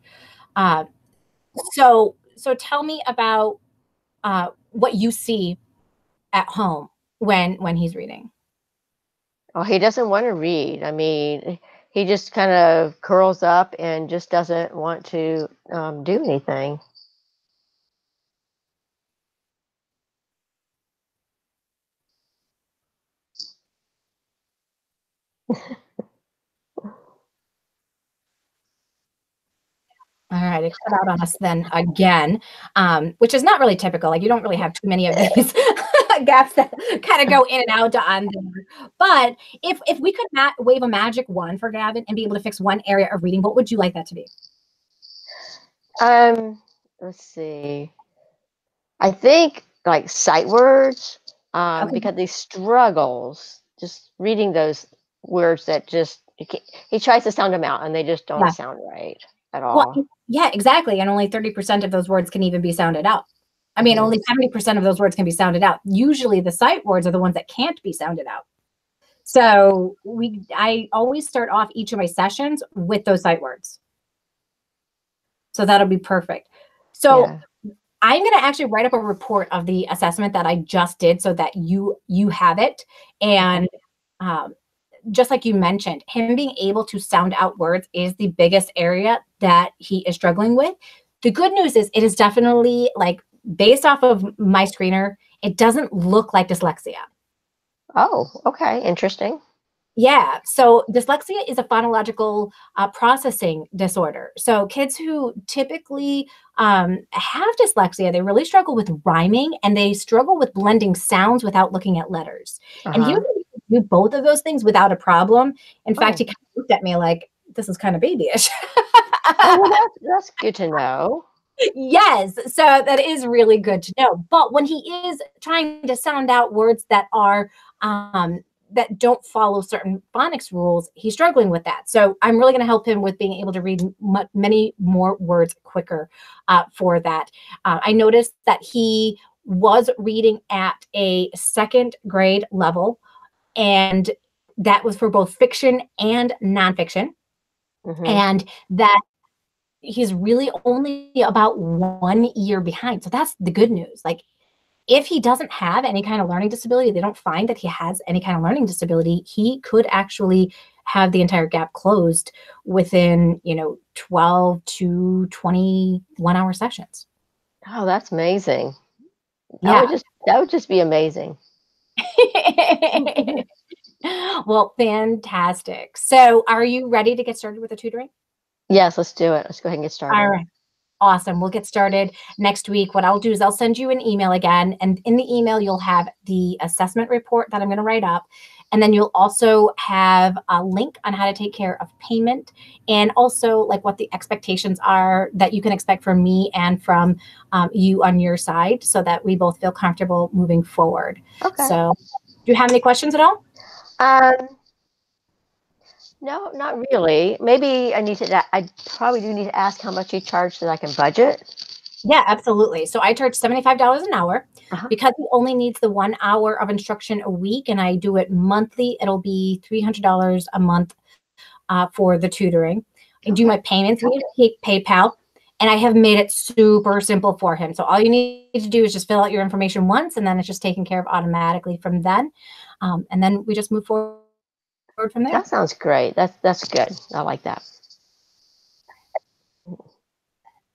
A: So tell me about what you see at home when he's reading.
C: Oh, he doesn't want to read. I mean, he just kind of curls up and just doesn't want to do anything.
A: All right, it cut out on us then again, which is not really typical. Like, you don't really have too many of these gaps that kind of go in and out on there. But if we could wave a magic wand for Gavin and be able to fix one area of reading, what would you like that to be?
C: Let's see. I think like sight words, because he struggles just reading those words that just he tries to sound them out and they just don't sound right at all.
A: Well, yeah, exactly. And only 30% of those words can even be sounded out. I mean, only 70% of those words can be sounded out. Usually the sight words are the ones that can't be sounded out. So I always start off each of my sessions with those sight words. So that'll be perfect. So I'm going to actually write up a report of the assessment that I just did so that you have it. And just like you mentioned, him being able to sound out words is the biggest area that he is struggling with. The good news is it is definitely, like, based off of my screener, it doesn't look like dyslexia.
C: Oh, okay. Interesting.
A: Yeah. So dyslexia is a phonological processing disorder. So kids who typically have dyslexia, they really struggle with rhyming and they struggle with blending sounds without looking at letters. And he was able to do both of those things without a problem. In fact, he kind of looked at me like, this is kind of babyish.
C: Well, that's good to know.
A: Yes, so that is really good to know. But when he is trying to sound out words that are that don't follow certain phonics rules, he's struggling with that. So I'm really going to help him with being able to read many more words quicker for that. I noticed that he was reading at a second grade level, and that was for both fiction and nonfiction. And that he's really only about 1 year behind. So that's the good news. Like, if he doesn't have any kind of learning disability, they don't find that he has any kind of learning disability, he could actually have the entire gap closed within, 12 to 21 hour sessions.
C: Oh, that's amazing. That would just be amazing.
A: Well, fantastic. So are you ready to get started with the tutoring?
C: Yes, let's do it. Let's go ahead and get started.
A: All right. Awesome. We'll get started next week. What I'll do is I'll send you an email again. And in the email, you'll have the assessment report that I'm going to write up. And then you'll also have a link on how to take care of payment, and also like what the expectations are that you can expect from me and from you on your side, so that we both feel comfortable moving forward.
C: Okay.
A: So do you have any questions at all?
C: No, not really. Maybe I probably do need to ask how much you charge so that I can budget.
A: Yeah, absolutely. So I charge $75 an hour because he only needs the 1 hour of instruction a week, and I do it monthly. It'll be $300 a month for the tutoring. I do my payments via PayPal, and I have made it super simple for him. So all you need to do is just fill out your information once, and then it's just taken care of automatically from then. And then we just move forward from there.
C: That sounds great. That's good. I like that.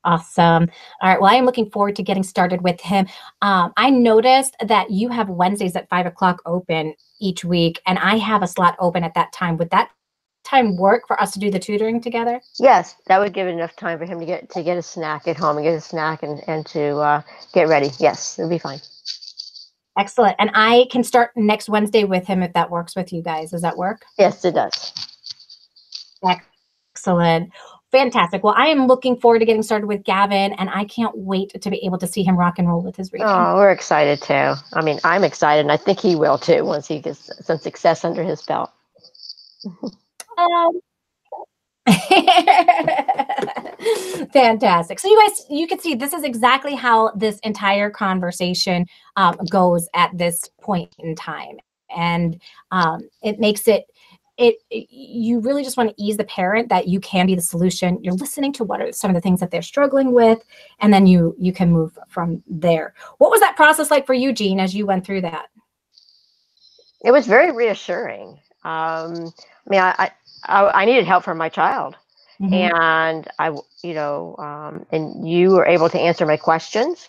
A: Awesome. All right. Well, I am looking forward to getting started with him. I noticed that you have Wednesdays at 5 o'clock open each week, and I have a slot open at that time. Would that time work for us to do the tutoring together?
C: Yes, that would give enough time for him to get a snack at home and get a snack and to get ready. Yes, it'll be fine.
A: Excellent. And I can start next Wednesday with him if that works with you guys. Does that work?
C: Yes, it does.
A: Excellent. Fantastic. Well, I am looking forward to getting started with Gavin, and I can't wait to be able to see him rock and roll with his reading.
C: Oh, we're excited too. I mean, I'm excited, and I think he will too once he gets some success under his belt.
A: Fantastic. So you guys, you can see this is exactly how this entire conversation goes at this point in time. And it makes it, you really just want to ease the parent that you can be the solution. You're listening to what are some of the things that they're struggling with, and then you can move from there. What was that process like for you, Jean, as you went through that?
C: It was very reassuring. I mean, I needed help from my child, and and you were able to answer my questions,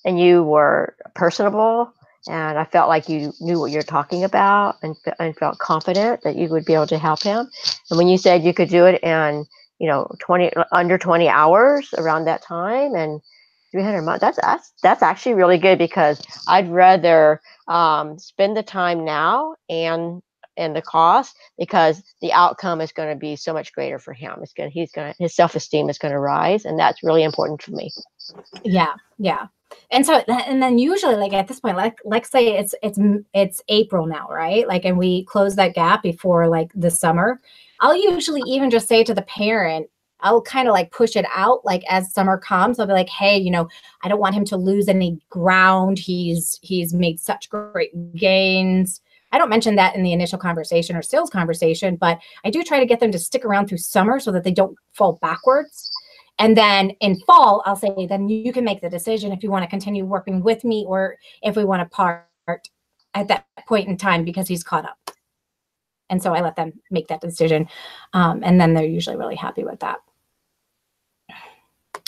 C: and you were personable, and I felt like you knew what you're talking about, and felt confident that you would be able to help him. And when you said you could do it in, under 20 hours around that time, and 300 months, that's actually really good, because I'd rather spend the time now and the cost, because the outcome is going to be so much greater for him. His self-esteem is going to rise, and that's really important for me.
A: Yeah. And so, and then usually, like at this point, like say it's April now, right? Like, and we close that gap before like the summer. I'll usually even just say to the parent, I'll kind of like push it out, like as summer comes, I'll be like, hey, I don't want him to lose any ground. He's made such great gains. I don't mention that in the initial conversation or sales conversation, but I do try to get them to stick around through summer so that they don't fall backwards. And then in fall, I'll say, then you can make the decision if you want to continue working with me or if we want to part at that point in time, because he's caught up. And so I let them make that decision. And then they're usually really happy with that.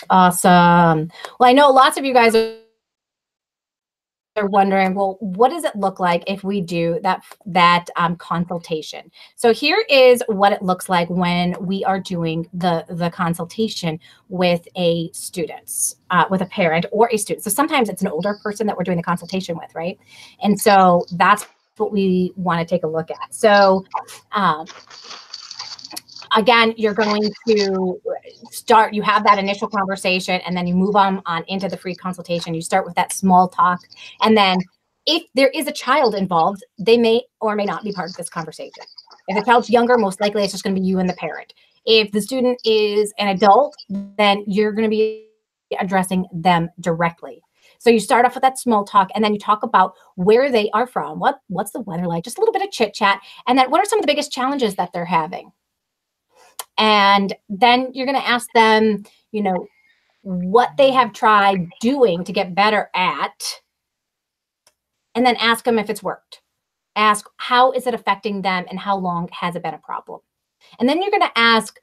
A: Awesome. Well, I know lots of you guys are wondering, well, what does it look like if we do that consultation? So here is what it looks like when we are doing the consultation with a student, with a parent or a student. So sometimes it's an older person that we're doing the consultation with, right? And so that's what we want to take a look at. So again, you're going to start, you have that initial conversation, and then you move on into the free consultation. You start with that small talk. And then if there is a child involved, they may or may not be part of this conversation. If the child's younger, most likely it's just going to be you and the parent. If the student is an adult, then you're going to be addressing them directly. So you start off with that small talk, and then you talk about where they are from, what's the weather like, just a little bit of chit chat, and then what are some of the biggest challenges that they're having. And then you're going to ask them, what they have tried doing to get better at, and then ask them if it's worked. Ask, how is it affecting them, and how long has it been a problem? And then you're going to ask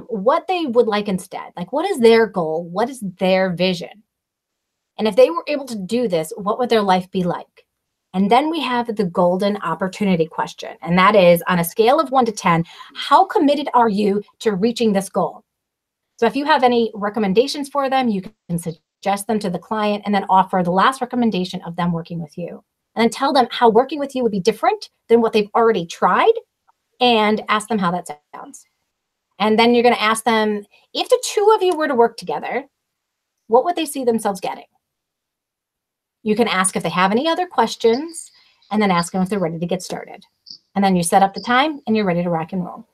A: what they would like instead. Like, what is their goal? What is their vision? And if they were able to do this, what would their life be like? And then we have the golden opportunity question. And that is, on a scale of 1 to 10, how committed are you to reaching this goal? So if you have any recommendations for them, you can suggest them to the client and then offer the last recommendation of them working with you. And then tell them how working with you would be different than what they've already tried, and ask them how that sounds. And then you're going to ask them, if the two of you were to work together, what would they see themselves getting? You can ask if they have any other questions, and then ask them if they're ready to get started. And then you set up the time, and you're ready to rock and roll.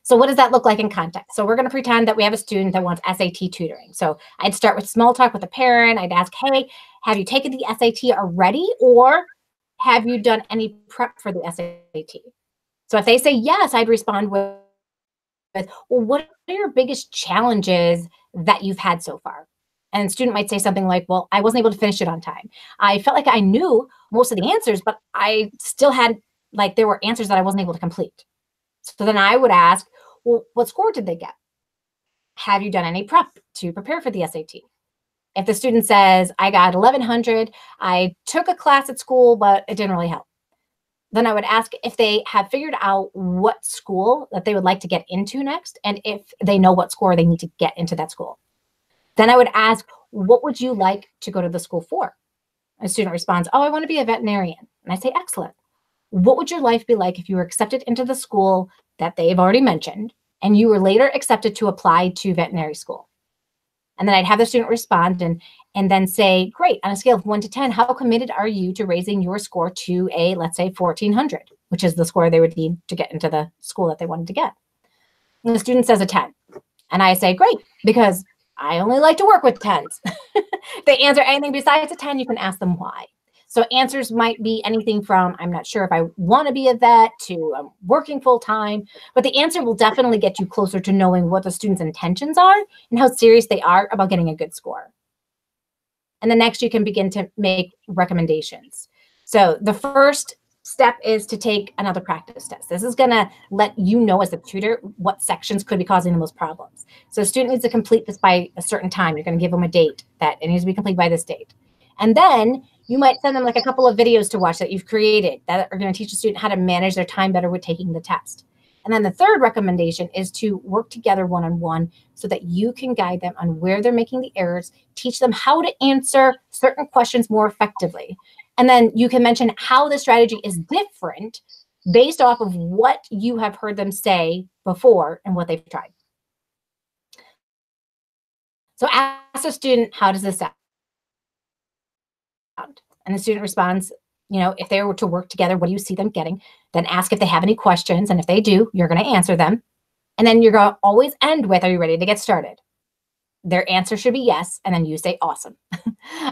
A: So what does that look like in context? So we're going to pretend that we have a student that wants SAT tutoring. So I'd start with small talk with a parent. I'd ask, hey, have you taken the SAT already, or have you done any prep for the SAT? So if they say yes, I'd respond with, well, what are your biggest challenges that you've had so far? And the student might say something like, well, I wasn't able to finish it on time. I felt like I knew most of the answers, but I still had, like, there were answers that I wasn't able to complete. So then I would ask, well, what score did they get? Have you done any prep to prepare for the SAT? If the student says, I got 1100, I took a class at school, but it didn't really help, then I would ask if they have figured out what school that they would like to get into next, and if they know what score they need to get into that school. Then I would ask, what would you like to go to the school for? A student responds, oh, I want to be a veterinarian. And I say, excellent. What would your life be like if you were accepted into the school that they've already mentioned, and you were later accepted to apply to veterinary school? And then I'd have the student respond and then say, great, on a scale of 1 to 10, how committed are you to raising your score to a, let's say, 1400, which is the score they would need to get into the school that they wanted to get? And the student says a 10. And I say, great, because I only like to work with 10s. If they answer anything besides a 10, you can ask them why. So answers might be anything from, I'm not sure if I want to be a vet, to I'm working full time, but the answer will definitely get you closer to knowing what the student's intentions are and how serious they are about getting a good score. And then next you can begin to make recommendations. So the first step is to take another practice test. This is going to let you know as a tutor what sections could be causing the most problems. So a student needs to complete this by a certain time. You're going to give them a date that it needs to be complete by this date. And then you might send them like a couple of videos to watch that you've created that are going to teach the student how to manage their time better with taking the test. And then the third recommendation is to work together one-on-one so that you can guide them on where they're making the errors, teach them how to answer certain questions more effectively. And then you can mention how the strategy is different based off of what you have heard them say before and what they've tried. So ask the student, how does this sound? And the student responds, you know, if they were to work together, what do you see them getting? Then ask if they have any questions. And if they do, you're going to answer them. And then you're going to always end with, are you ready to get started? Their answer should be yes. And then you say, awesome.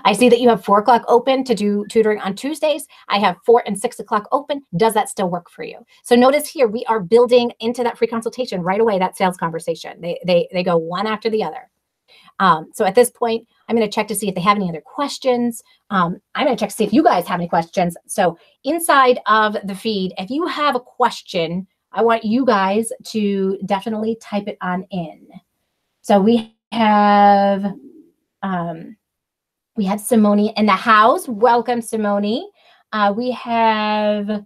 A: I see that you have 4 o'clock open to do tutoring on Tuesdays. I have 4 and 6 o'clock open. Does that still work for you? So notice here, we are building into that free consultation right away, that sales conversation. They go one after the other. So at this point, I'm going to check to see if they have any other questions. I'm going to check to see if you guys have any questions. So inside of the feed, if you have a question, I want you guys to definitely type it on in. So we have Simone in the house. Welcome, Simone. We have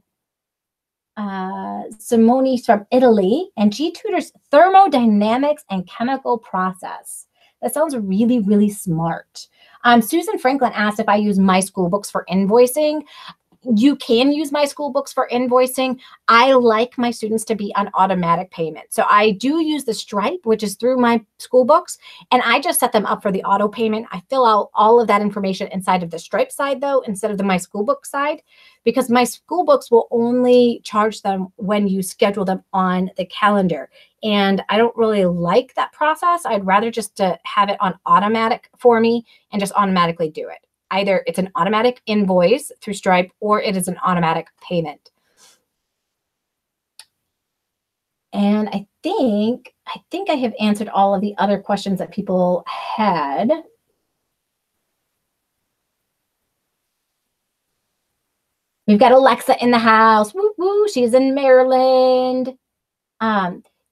A: Simone from Italy, and she tutors thermodynamics and chemical process. That sounds really, really smart. Susan Franklin asked if I use My School Books for invoicing. You can use My School Books for invoicing. I like my students to be on automatic payment. So I do use the Stripe, which is through My School Books, and I just set them up for the auto payment. I fill out all of that information inside of the Stripe side, though, instead of the My School Book side, because My School Books will only charge them when you schedule them on the calendar. And I don't really like that process. I'd rather just to have it on automatic for me and just automatically do it. Either it's an automatic invoice through Stripe or it is an automatic payment. And I think I have answered all of the other questions that people had. We've got Alexa in the house. Woo woo, she's in Maryland.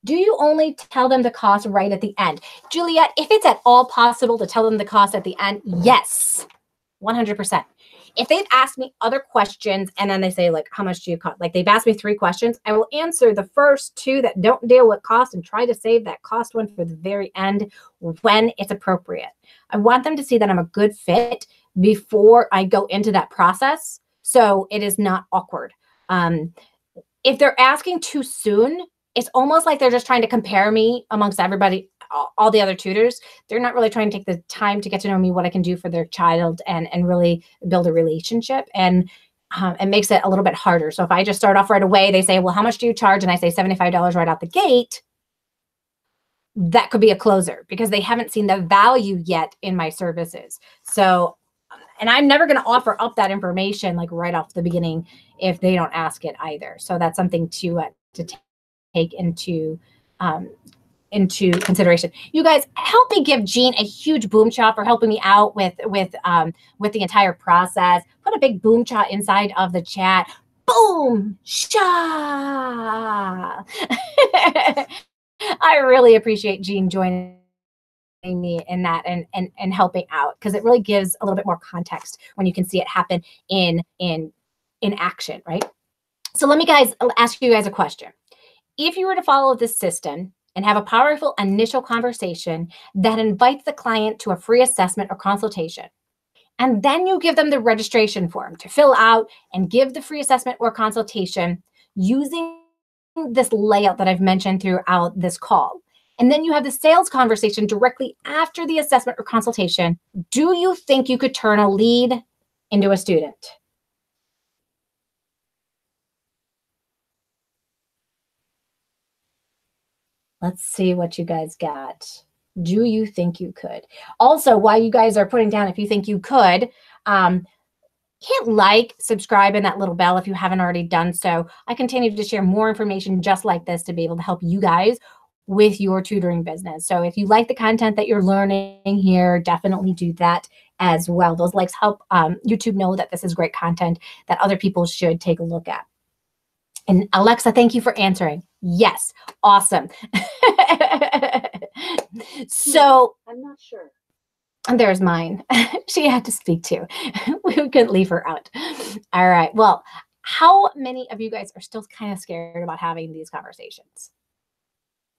A: Do you only tell them the cost right at the end? Juliet, if it's at all possible to tell them the cost at the end, yes, 100%. If they've asked me other questions and then they say, like, how much do you cost? Like, they've asked me 3 questions, I will answer the first 2 that don't deal with cost and try to save that cost one for the very end when it's appropriate. I want them to see that I'm a good fit before I go into that process, so it is not awkward. If they're asking too soon, it's almost like they're just trying to compare me amongst everybody, all the other tutors. They're not really trying to take the time to get to know me, what I can do for their child, and really build a relationship. And it makes it a little bit harder. So if I just start off right away, they say, well, how much do you charge? And I say $75 right out the gate. That could be a closer because they haven't seen the value yet in my services. So, and I'm never going to offer up that information like right off the beginning if they don't ask it either. So that's something to take into consideration. You guys, help me give Jean a huge boom cha for helping me out with the entire process. Put a big boom cha inside of the chat. Boom cha. I really appreciate Jean joining me in that and helping out, because it really gives a little bit more context when you can see it happen in action, right? So let me ask you guys a question. If you were to follow this system and have a powerful initial conversation that invites the client to a free assessment or consultation, and then you give them the registration form to fill out and give the free assessment or consultation using this layout that I've mentioned throughout this call, and then you have the sales conversation directly after the assessment or consultation, do you think you could turn a lead into a student? Let's see what you guys got. Do you think you could? Also, while you guys are putting down if you think you could, hit like, subscribe, and that little bell if you haven't already done so. I continue to share more information just like this to be able to help you guys with your tutoring business. So if you like the content that you're learning here, definitely do that as well. Those likes help YouTube know that this is great content that other people should take a look at. And Alexa, thank you for answering. Yes, awesome. So
C: I'm not sure.
A: And there's mine. She had to speak too. We couldn't leave her out. All right. Well, how many of you guys are still kind of scared about having these conversations?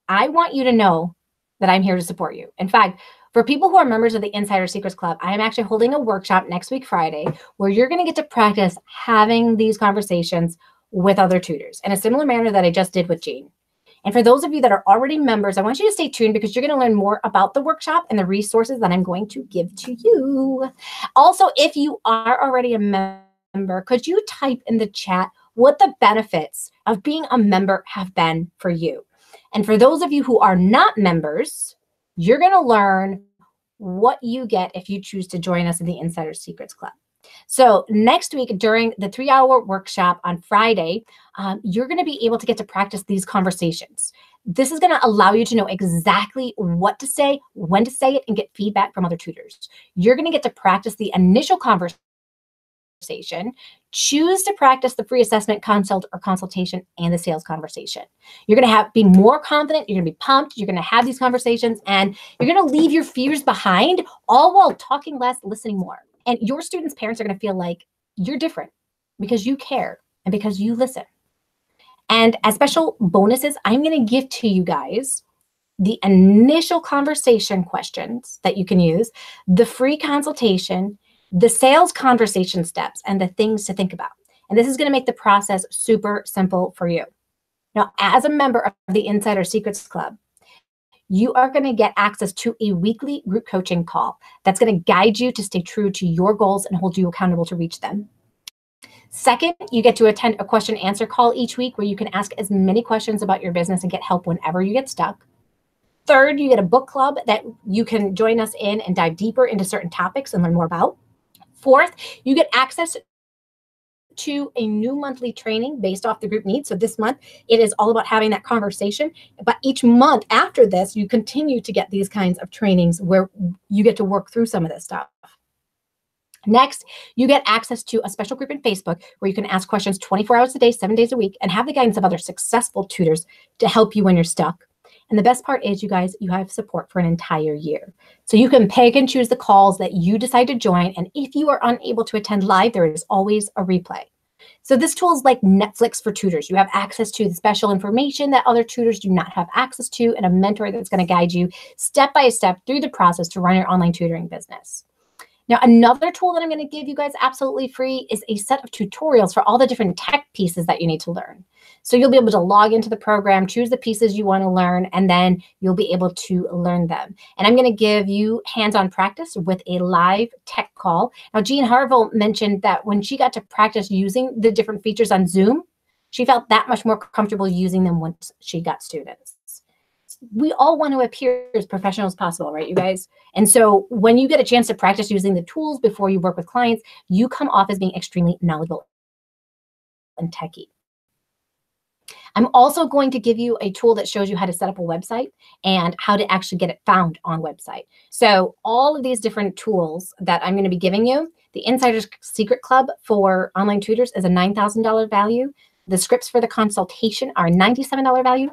A: I want you to know that I'm here to support you. In fact, for people who are members of the Insider Secrets Club, I am actually holding a workshop next week, Friday, where you're going to get to practice having these conversations with other tutors in a similar manner that I just did with Jean. And for those of you that are already members, I want you to stay tuned because you're going to learn more about the workshop and the resources that I'm going to give to you. Also, if you are already a member, could you type in the chat what the benefits of being a member have been for you? And for those of you who are not members, you're going to learn what you get if you choose to join us in the Insider Secrets Club. So next week during the 3-hour workshop on Friday, you're going to be able to get to practice these conversations. This is going to allow you to know exactly what to say, when to say it, and get feedback from other tutors. You're going to get to practice the initial conversation, choose to practice the free assessment consult or consultation and the sales conversation. You're going to be more confident. You're going to be pumped. You're going to have these conversations and you're going to leave your fears behind, all while talking less, listening more. And your students' parents are going to feel like you're different because you care and because you listen. And as special bonuses, I'm going to give to you guys the initial conversation questions that you can use, the free consultation, the sales conversation steps, and the things to think about. And this is going to make the process super simple for you. Now, as a member of the Insider Secrets Club, you are going to get access to a weekly group coaching call that's going to guide you to stay true to your goals and hold you accountable to reach them. Second, you get to attend a question and answer call each week where you can ask as many questions about your business and get help whenever you get stuck. Third, you get a book club that you can join us in and dive deeper into certain topics and learn more about. Fourth, you get access to a new monthly training based off the group needs. So this month, it is all about having that conversation. But each month after this, you continue to get these kinds of trainings where you get to work through some of this stuff. Next, you get access to a special group in Facebook where you can ask questions 24 hours a day, 7 days a week, and have the guidance of other successful tutors to help you when you're stuck. And the best part is, you guys, you have support for an entire year. So you can pick and choose the calls that you decide to join. And if you are unable to attend live, there is always a replay. So this tool is like Netflix for tutors. You have access to the special information that other tutors do not have access to, and a mentor that's going to guide you step by step through the process to run your online tutoring business. Now, another tool that I'm going to give you guys absolutely free is a set of tutorials for all the different tech pieces that you need to learn. So you'll be able to log into the program, choose the pieces you want to learn, and then you'll be able to learn them. And I'm going to give you hands-on practice with a live tech call. Now, Jean Harville mentioned that when she got to practice using the different features on Zoom, she felt that much more comfortable using them once she got students. We all want to appear as professional as possible, right, you guys? And so when you get a chance to practice using the tools before you work with clients, you come off as being extremely knowledgeable and techie. I'm also going to give you a tool that shows you how to set up a website and how to actually get it found on website. So all of these different tools that I'm going to be giving you, the Insider Secret Club for online tutors is a $9,000 value. The scripts for the consultation are $97 value.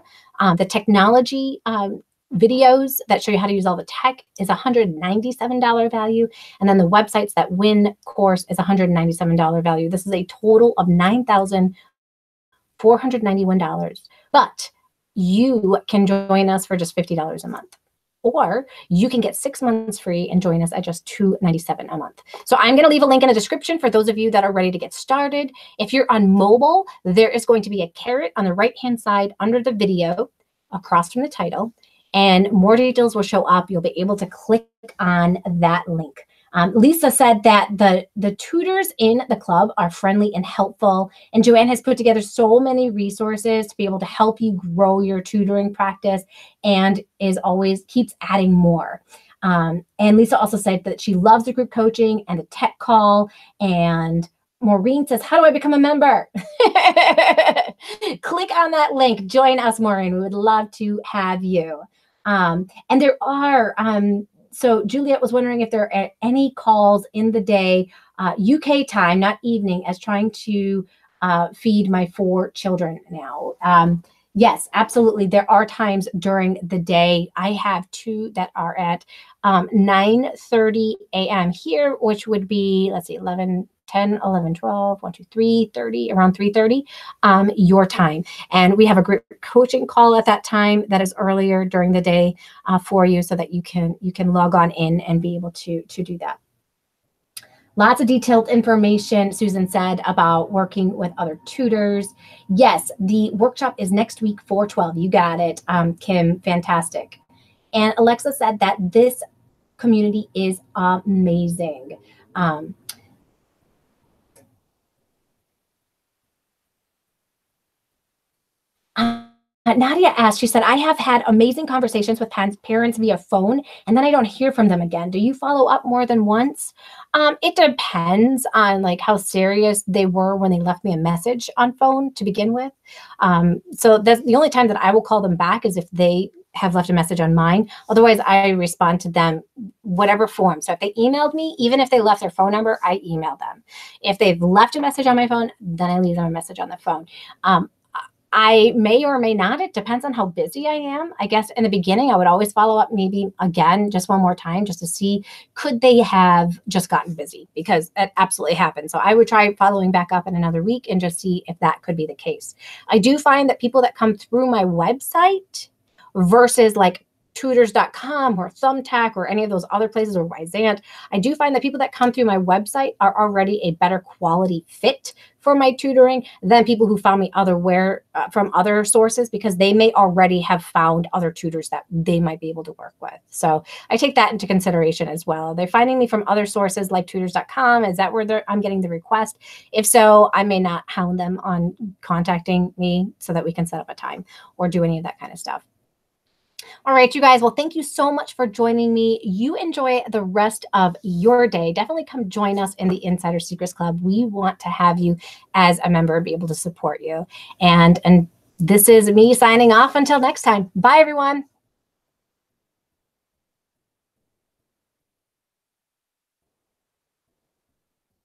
A: The technology videos that show you how to use all the tech is $197 value. And then the websites that win course is $197 value. This is a total of $9,197 $491. But you can join us for just $50 a month. Or you can get 6 months free and join us at just $297 a month. So I'm going to leave a link in the description for those of you that are ready to get started. If you're on mobile, there is going to be a caret on the right-hand side under the video across from the title, and more details will show up. You'll be able to click on that link. Lisa said that the tutors in the club are friendly and helpful, and Joanne has put together so many resources to be able to help you grow your tutoring practice, and is always keeps adding more. And Lisa also said that she loves the group coaching and the tech call. And Maureen says, how do I become a member? Click on that link. Join us, Maureen. We would love to have you. And there are... So Juliet was wondering if there are any calls in the day, UK time, not evening, as trying to feed my 4 children now. Yes, absolutely. There are times during the day. I have 2 that are at 9:30 a.m. here, which would be, let's see, 11, 10, 11, 12, 1, 2, 3, 30, around 3:30 your time. And we have a group coaching call at that time that is earlier during the day for you, so that you can log on in and be able to do that. Lots of detailed information, Susan said, about working with other tutors. Yes, the workshop is next week, 4/12. You got it, Kim. Fantastic. And Alexa said that this community is amazing. Nadia asked, she said, I have had amazing conversations with parents via phone, and then I don't hear from them again. Do you follow up more than once? It depends on like how serious they were when they left me a message on phone to begin with. So that's the only time that I will call them back is if they have left a message on mine. Otherwise, I respond to them whatever form. So if they emailed me, even if they left their phone number, I email them. If they've left a message on my phone, then I leave them a message on the phone. I may or may not. It depends on how busy I am. I guess in the beginning, I would always follow up maybe again, just one more time, just to see, could they have just gotten busy? Because it absolutely happens. So I would try following back up in another week and just see if that could be the case. I do find that people that come through my website versus like tutors.com or Thumbtack or any of those other places, or Wyzant, I do find that people that come through my website are already a better quality fit for my tutoring than people who found me from other sources, because they may already have found other tutors that they might be able to work with. So I take that into consideration as well. They're finding me from other sources like tutors.com. Is that where I'm getting the request? If so, I may not hound them on contacting me so that we can set up a time or do any of that kind of stuff. All right, you guys. Well, thank you so much for joining me. You enjoy the rest of your day. Definitely come join us in the Insider Secrets Club. We want to have you as a member, be able to support you. And this is me signing off until next time. Bye, everyone.